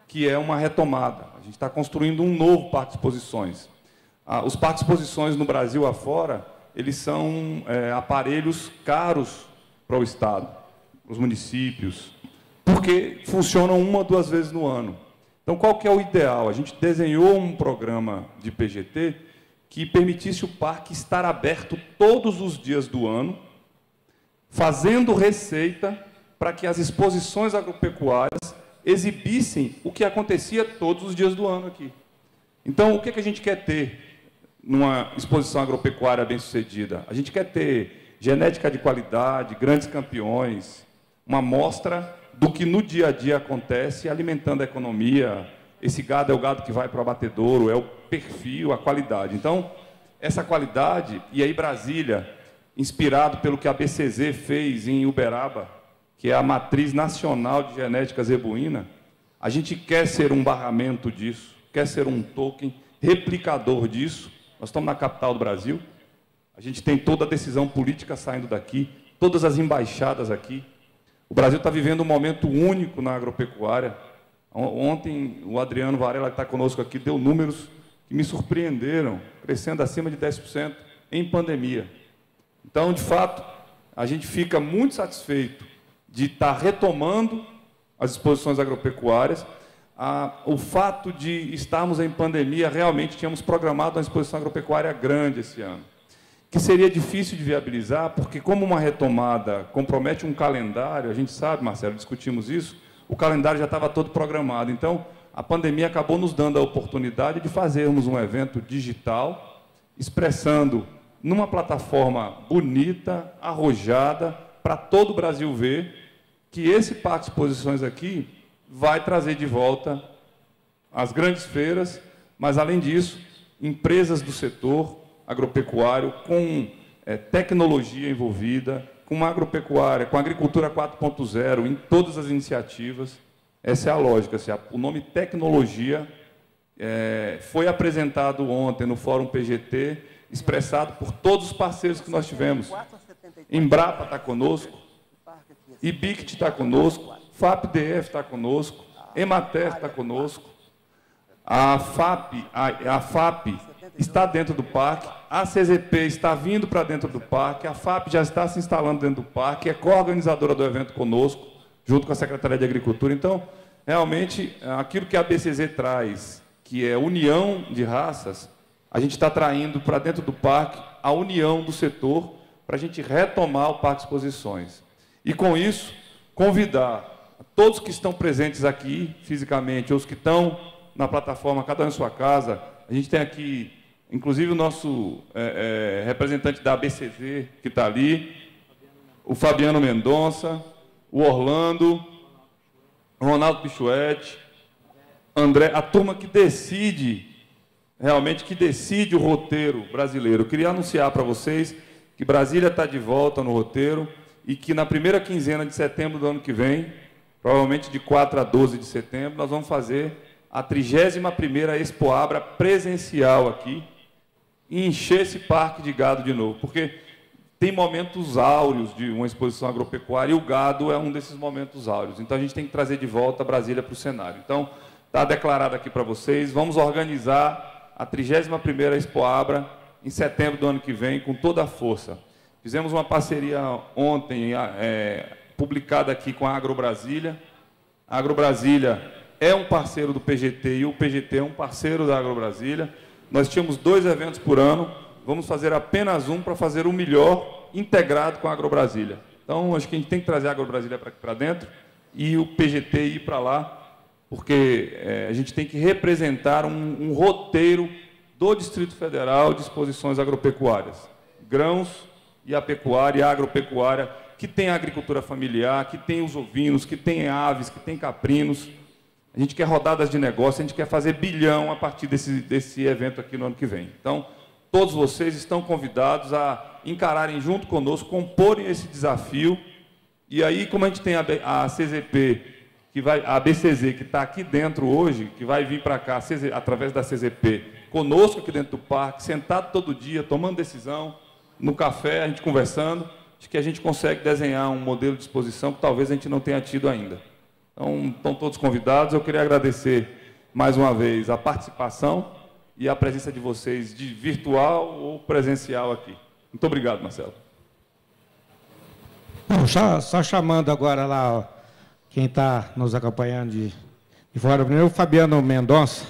que é uma retomada. A gente está construindo um novo parque de exposições. Os parques de exposições no Brasil afora, eles são aparelhos caros para o Estado, para os municípios, porque funcionam 1 ou 2 vezes no ano. Então, qual que é o ideal? A gente desenhou um programa de PGT que permitisse o parque estar aberto todos os dias do ano, fazendo receita para que as exposições agropecuárias exibissem o que acontecia todos os dias do ano aqui. Então, o que a gente quer ter numa exposição agropecuária bem-sucedida? A gente quer ter genética de qualidade, grandes campeões, uma amostra do que no dia a dia acontece, alimentando a economia. Esse gado é o gado que vai para o abatedouro, é o perfil, a qualidade. Então, essa qualidade, e aí Brasília, inspirado pelo que a BCZ fez em Uberaba, que é a matriz nacional de genética zebuína, a gente quer ser um barramento disso, quer ser um token replicador disso. Nós estamos na capital do Brasil, a gente tem toda a decisão política saindo daqui, todas as embaixadas aqui. O Brasil está vivendo um momento único na agropecuária. Ontem, o Adriano Varela, que está conosco aqui, deu números que me surpreenderam, crescendo acima de 10% em pandemia. Então, de fato, a gente fica muito satisfeito de estar retomando as exposições agropecuárias. O fato de estarmos em pandemia, realmente tínhamos programado uma exposição agropecuária grande esse ano, que seria difícil de viabilizar, porque como uma retomada compromete um calendário, a gente sabe, Marcelo, discutimos isso, o calendário já estava todo programado. Então, a pandemia acabou nos dando a oportunidade de fazermos um evento digital, expressando numa plataforma bonita, arrojada, para todo o Brasil ver que esse parque de exposições aqui vai trazer de volta as grandes feiras, mas, além disso, empresas do setor agropecuário com tecnologia envolvida, com uma agropecuária, com a agricultura 4.0 em todas as iniciativas. Essa é a lógica. O nome tecnologia foi apresentado ontem no Fórum PGT, expressado por todos os parceiros que nós tivemos. Embrapa está conosco, IBICT está conosco, FAPDF está conosco, Emater está conosco, a FAP está dentro do parque, a CZP está vindo para dentro do parque, a FAP já está se instalando dentro do parque, é co-organizadora do evento conosco, junto com a Secretaria de Agricultura. Então, realmente, aquilo que a BCZ traz, que é união de raças, a gente está traindo para dentro do parque a união do setor para a gente retomar o Parque de Exposições. E, com isso, convidar todos que estão presentes aqui, fisicamente, ou os que estão na plataforma, cada um em sua casa. A gente tem aqui, inclusive, o nosso representante da ABCZ, que está ali, o Fabiano Mendonça, o Orlando, o Ronaldo Pichuete, André, a turma que decide, realmente, que decide o roteiro brasileiro. Eu queria anunciar para vocês que Brasília está de volta no roteiro e que na primeira quinzena de setembro do ano que vem, provavelmente de 4 a 12 de setembro, nós vamos fazer a 31ª Expoabra presencial aqui e encher esse parque de gado de novo. Porque tem momentos áureos de uma exposição agropecuária, e o gado é um desses momentos áureos. Então, a gente tem que trazer de volta Brasília para o cenário. Então, está declarado aqui para vocês, vamos organizar a 31ª Expoabra em setembro do ano que vem, com toda a força. Fizemos uma parceria ontem, publicada aqui com a AgroBrasília. A AgroBrasília é um parceiro do PGT e o PGT é um parceiro da AgroBrasília. Nós tínhamos 2 eventos por ano, vamos fazer apenas um para fazer o melhor integrado com a AgroBrasília. Então, acho que a gente tem que trazer a AgroBrasília para dentro e o PGT ir para lá, porque a gente tem que representar um roteiro do Distrito Federal de exposições agropecuárias. Grãos e a pecuária e a agropecuária, que tem a agricultura familiar, que tem os ovinos, que tem aves, que tem caprinos. A gente quer rodadas de negócio, a gente quer fazer bilhão a partir desse evento aqui no ano que vem. Então, todos vocês estão convidados a encararem junto conosco, comporem esse desafio. E aí, como a gente tem a CZP, a BCZ, que está aqui dentro hoje, que vai vir para cá através da CZP, conosco aqui dentro do parque, sentado todo dia, tomando decisão, no café, a gente conversando, acho que a gente consegue desenhar um modelo de exposição que talvez a gente não tenha tido ainda. Então, estão todos convidados. Eu queria agradecer mais uma vez a participação e a presença de vocês, de virtual ou presencial aqui. Muito obrigado, Marcelo. Bom, só chamando agora lá, ó, quem está nos acompanhando de fora. Primeiro, o Fabiano Mendonça,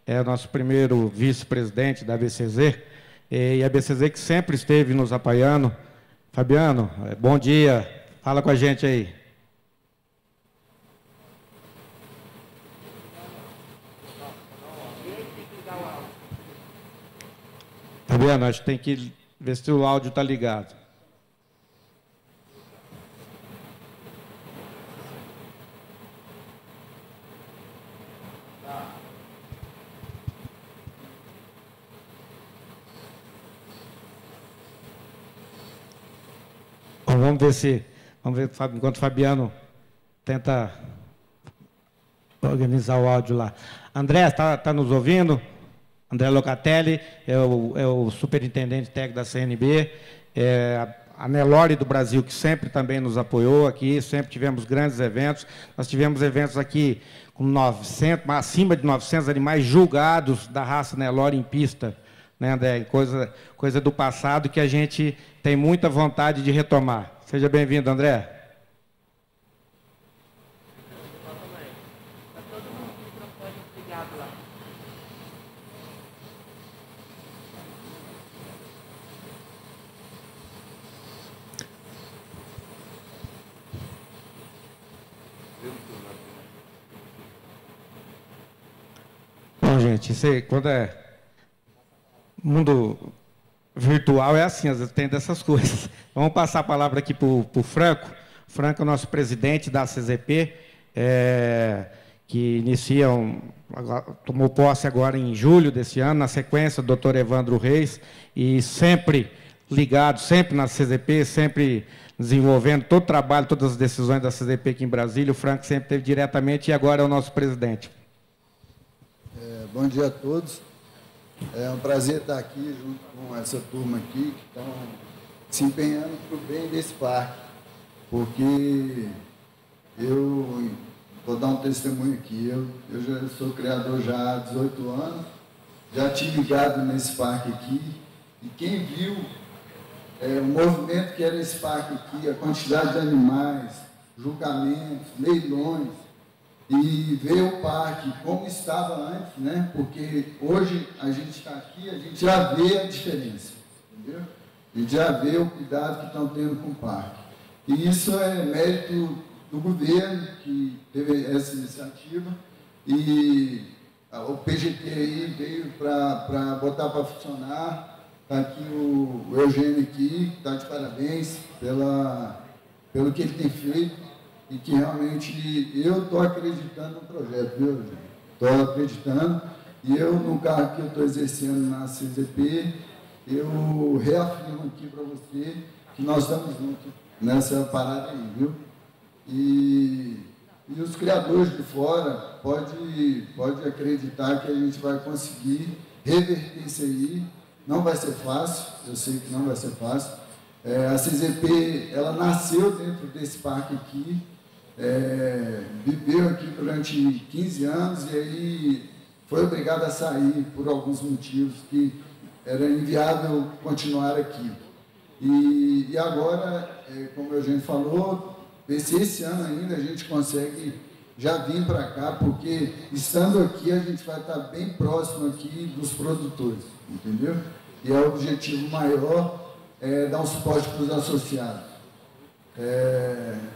é o nosso primeiro vice-presidente da BCZ, e a BCZ que sempre esteve nos apoiando. Fabiano, bom dia, fala com a gente aí. Fabiano, acho que tem que ver se o áudio está ligado. Bom, vamos ver enquanto o Fabiano tenta organizar o áudio lá. André, está nos ouvindo? André Locatelli é o superintendente técnico da CNB, a Nelore do Brasil, que sempre também nos apoiou aqui, sempre tivemos grandes eventos. Nós tivemos eventos aqui com acima de 900 animais julgados da raça Nelore em pista, né, André? Coisa do passado que a gente tem muita vontade de retomar. Seja bem-vindo, André. Bom, gente, quando é mundo virtual é assim, às vezes tem dessas coisas. Vamos passar a palavra aqui para o Franco. O Franco é o nosso presidente da CZP, que tomou posse agora em julho desse ano, na sequência, o doutor Evandro Reis, e sempre ligado, sempre na CZP, sempre desenvolvendo todo o trabalho, todas as decisões da CZP aqui em Brasília. O Franco sempre esteve diretamente e agora é o nosso presidente. Bom dia a todos. É um prazer estar aqui junto com essa turma aqui, que estão se empenhando para o bem desse parque, porque eu vou dar um testemunho aqui, eu já sou criador já há 18 anos, já tive gado nesse parque aqui, e quem viu o movimento que era esse parque aqui, a quantidade de animais, julgamentos, leilões, e ver o parque como estava antes, né? Porque hoje a gente está aqui, a gente já vê a diferença, entendeu? A gente já vê o cuidado que estão tendo com o parque. E isso é mérito do governo, que teve essa iniciativa, e o PGT aí veio para botar para funcionar. Está aqui o Eugênio aqui, está de parabéns pelo que ele tem feito. E que realmente eu estou acreditando no projeto, viu, gente? Estou acreditando. E eu, no cargo que eu estou exercendo na CZP, eu reafirmo aqui para você que nós estamos juntos nessa parada aí, viu? E os criadores de fora pode acreditar que a gente vai conseguir reverter isso aí. Não vai ser fácil, eu sei que não vai ser fácil, A CZP, ela nasceu dentro desse parque aqui, viveu aqui durante 15 anos e aí foi obrigada a sair por alguns motivos que era inviável continuar aqui. E agora, como a gente falou, esse ano ainda a gente consegue já vir para cá, porque estando aqui a gente vai estar bem próximo aqui dos produtores, entendeu? E é o objetivo maior, dar um suporte para os associados.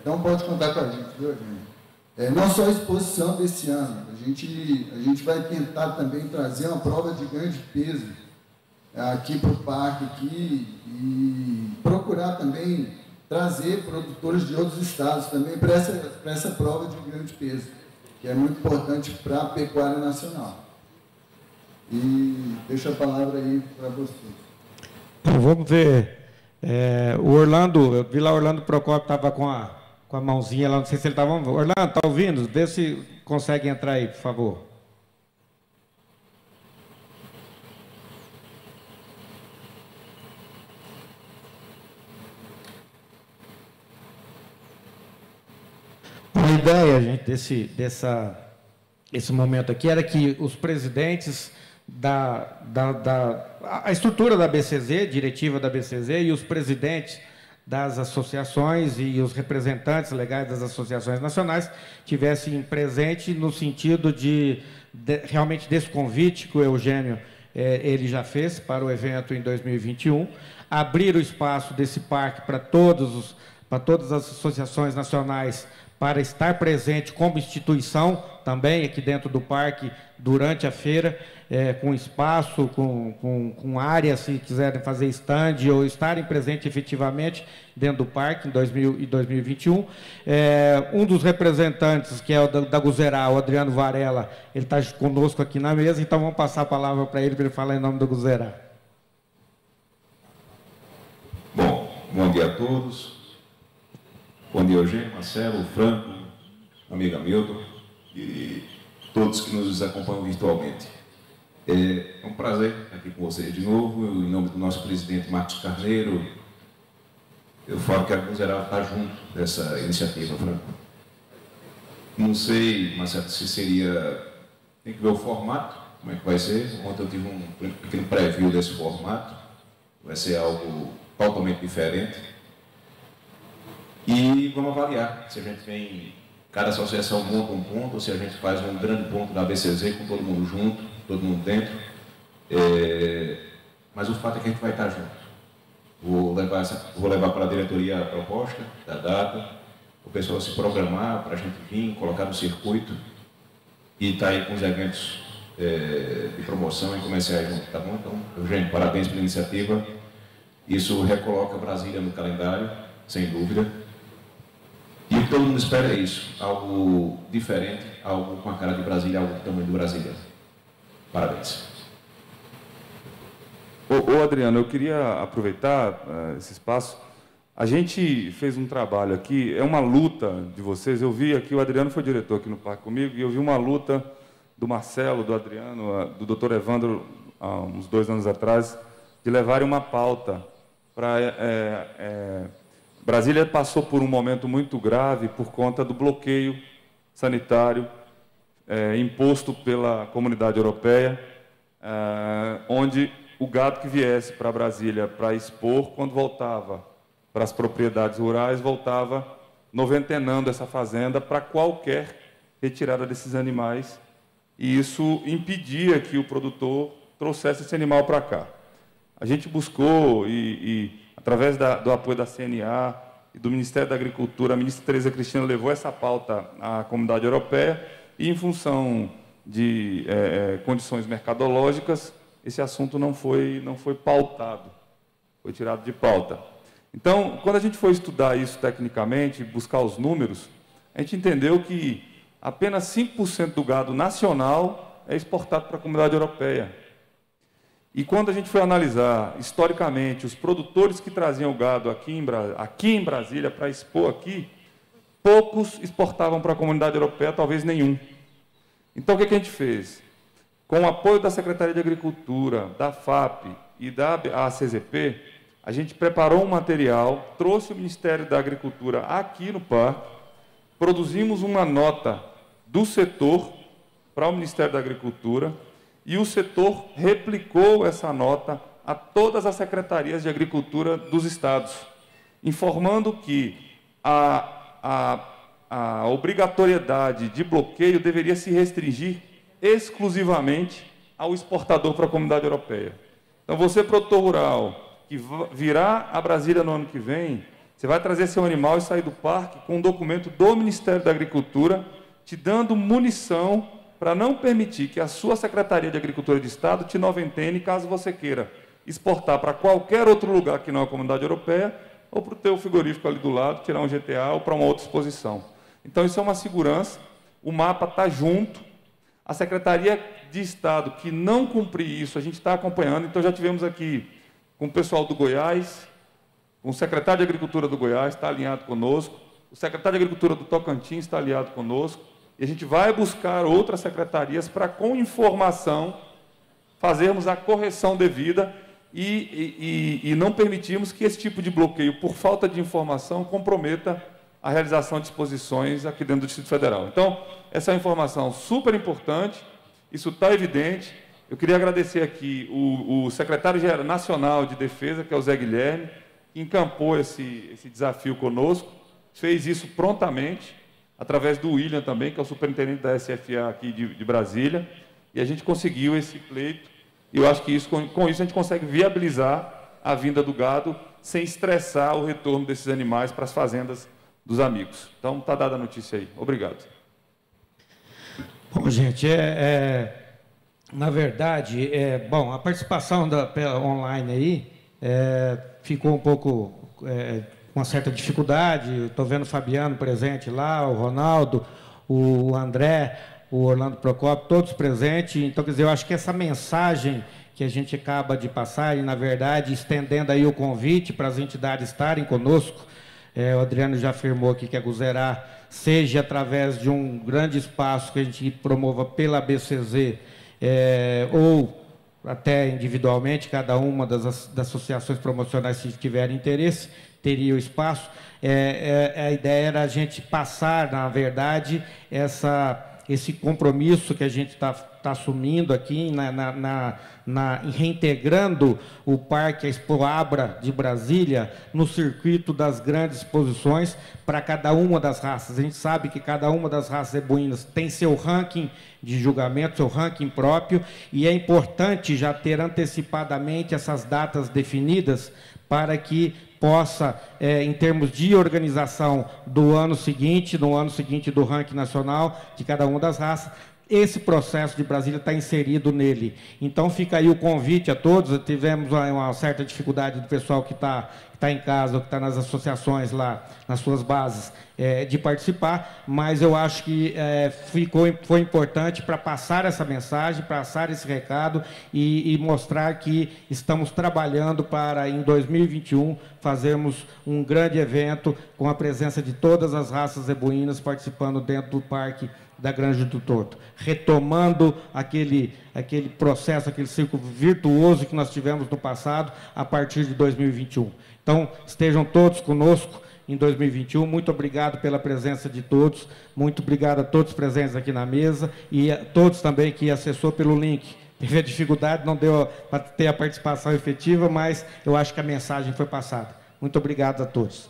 Então pode contar com a gente, viu, gente? Não só a exposição desse ano, a gente vai tentar também trazer uma prova de grande peso aqui para o parque aqui, e procurar também trazer produtores de outros estados também para essa prova de grande peso, que é muito importante para a pecuária nacional. E deixo a palavra aí para você. Então, vamos ver. O Orlando, eu vi lá o Orlando Procópio estava com a mãozinha lá, não sei se ele estava... Orlando, está ouvindo? Vê se consegue entrar aí, por favor. A ideia, gente, esse momento aqui era que os presidentes a estrutura da BCZ, diretiva da BCZ, e os presidentes das associações e os representantes legais das associações nacionais tivessem presente no sentido de realmente desse convite que o Eugênio ele já fez para o evento em 2021, abrir o espaço desse parque para todas as associações nacionais para estar presente como instituição também aqui dentro do parque durante a feira, com espaço, com área, se quiserem fazer stand ou estarem presentes efetivamente dentro do parque em 2021. Um dos representantes, que é o da Guzerá, o Adriano Varela, ele está conosco aqui na mesa, então vamos passar a palavra para ele falar em nome do Guzerá. Bom dia a todos. Bom dia, Eugênio, Marcelo, Franco, amigo Hamilton e todos que nos acompanham virtualmente. É um prazer estar aqui com vocês de novo. Em nome do nosso presidente Marcos Carneiro, eu falo que a Guzerá está junto dessa iniciativa, Franco. Não sei, Marcelo, se seria... Tem que ver o formato, como é que vai ser. Ontem eu tive um pequeno preview desse formato. Vai ser algo totalmente diferente. E vamos avaliar se a gente tem, cada associação monta um ponto, ou se a gente faz um grande ponto da BCZ com todo mundo junto, todo mundo dentro. Mas o fato é que a gente vai estar junto. Vou levar para a diretoria a proposta da data, o pessoal se programar para a gente vir, colocar no circuito e estar aí com os eventos de promoção e comerciais junto, tá bom? Então, Eugênio, parabéns pela iniciativa. Isso recoloca Brasília no calendário, sem dúvida. E o que todo mundo espera é isso, algo diferente, algo com a cara de Brasília, algo do tamanho do Brasília. Parabéns. Ô Adriano, eu queria aproveitar esse espaço. A gente fez um trabalho aqui, é uma luta de vocês. Eu vi aqui, o Adriano foi diretor aqui no parque comigo, e eu vi uma luta do Marcelo, do Adriano, do Dr. Evandro, há uns 2 anos atrás, de levarem uma pauta para... Brasília passou por um momento muito grave por conta do bloqueio sanitário imposto pela Comunidade Europeia, onde o gado que viesse para Brasília para expor, quando voltava para as propriedades rurais, voltava noventenando essa fazenda para qualquer retirada desses animais, e isso impedia que o produtor trouxesse esse animal para cá. A gente buscou, através do apoio da CNA e do Ministério da Agricultura, a ministra Tereza Cristina levou essa pauta à Comunidade Europeia e, em função de condições mercadológicas, esse assunto não foi pautado, foi tirado de pauta. Então, quando a gente foi estudar isso tecnicamente, buscar os números, a gente entendeu que apenas 5% do gado nacional é exportado para a Comunidade Europeia. E quando a gente foi analisar, historicamente, os produtores que traziam o gado aqui em Brasília, para expor aqui, poucos exportavam para a Comunidade Europeia, talvez nenhum. Então, o que a gente fez? Com o apoio da Secretaria de Agricultura, da FAP e da ACZP, a gente preparou um material, trouxe o Ministério da Agricultura aqui no parque, produzimos uma nota do setor para o Ministério da Agricultura e o setor replicou essa nota a todas as secretarias de agricultura dos estados, informando que a obrigatoriedade de bloqueio deveria se restringir exclusivamente ao exportador para a Comunidade Europeia. Então, você, produtor rural, que virá a Brasília no ano que vem, você vai trazer seu animal e sair do parque com um documento do Ministério da Agricultura, te dando munição para não permitir que a sua Secretaria de Agricultura de Estado te noventene caso você queira exportar para qualquer outro lugar que não a Comunidade Europeia ou para o teu frigorífico ali do lado, tirar um GTA ou para uma outra exposição. Então, isso é uma segurança, o mapa está junto, a Secretaria de Estado que não cumprir isso, a gente está acompanhando, então já tivemos aqui com o pessoal do Goiás, com o secretário de Agricultura do Goiás, está alinhado conosco, o secretário de Agricultura do Tocantins está alinhado conosco, e a gente vai buscar outras secretarias para, com informação, fazermos a correção devida e não permitirmos que esse tipo de bloqueio, por falta de informação, comprometa a realização de exposições aqui dentro do Distrito Federal. Então, essa é uma informação super importante, isso está evidente. Eu queria agradecer aqui o secretário nacional de Defesa, que é o Zé Guilherme, que encampou esse desafio conosco, fez isso prontamente, através do William também, que é o superintendente da SFA aqui de Brasília, e a gente conseguiu esse pleito. E eu acho que com isso a gente consegue viabilizar a vinda do gado sem estressar o retorno desses animais para as fazendas dos amigos. Então, está dada a notícia aí. Obrigado. Bom, gente, na verdade, bom, a participação online aí ficou um pouco com uma certa dificuldade. Estou vendo o Fabiano presente lá, o Ronaldo, o André, o Orlando Procópio, todos presentes. Então, quer dizer, eu acho que essa mensagem que a gente acaba de passar, e, na verdade, estendendo aí o convite para as entidades estarem conosco, o Adriano já afirmou aqui que a Guzerá, seja através de um grande espaço que a gente promova pela BCZ, ou até individualmente, cada uma das associações promocionais, se tiverem interesse, teria o espaço. A ideia era a gente passar, na verdade, esse compromisso que a gente está assumindo aqui, reintegrando o Parque Expoabra de Brasília no circuito das grandes exposições para cada uma das raças. A gente sabe que cada uma das raças zebuínas tem seu ranking de julgamento, seu ranking próprio, e é importante já ter antecipadamente essas datas definidas para que possa, em termos de organização do ano seguinte, no ano seguinte do ranking nacional de cada uma das raças, esse processo de Brasília está inserido nele. Então, fica aí o convite a todos. Tivemos uma certa dificuldade do pessoal que está em casa, ou que está nas associações lá, nas suas bases, de participar, mas eu acho que foi importante para passar essa mensagem, passar esse recado e mostrar que estamos trabalhando para, em 2021, fazermos um grande evento com a presença de todas as raças zebuínas participando dentro do Parque da Granja do Torto, retomando aquele processo, aquele círculo virtuoso que nós tivemos no passado, a partir de 2021. Então, estejam todos conosco em 2021. Muito obrigado pela presença de todos, muito obrigado a todos presentes aqui na mesa e a todos também que acessou pelo link. Teve a dificuldade, não deu para ter a participação efetiva, mas eu acho que a mensagem foi passada. Muito obrigado a todos.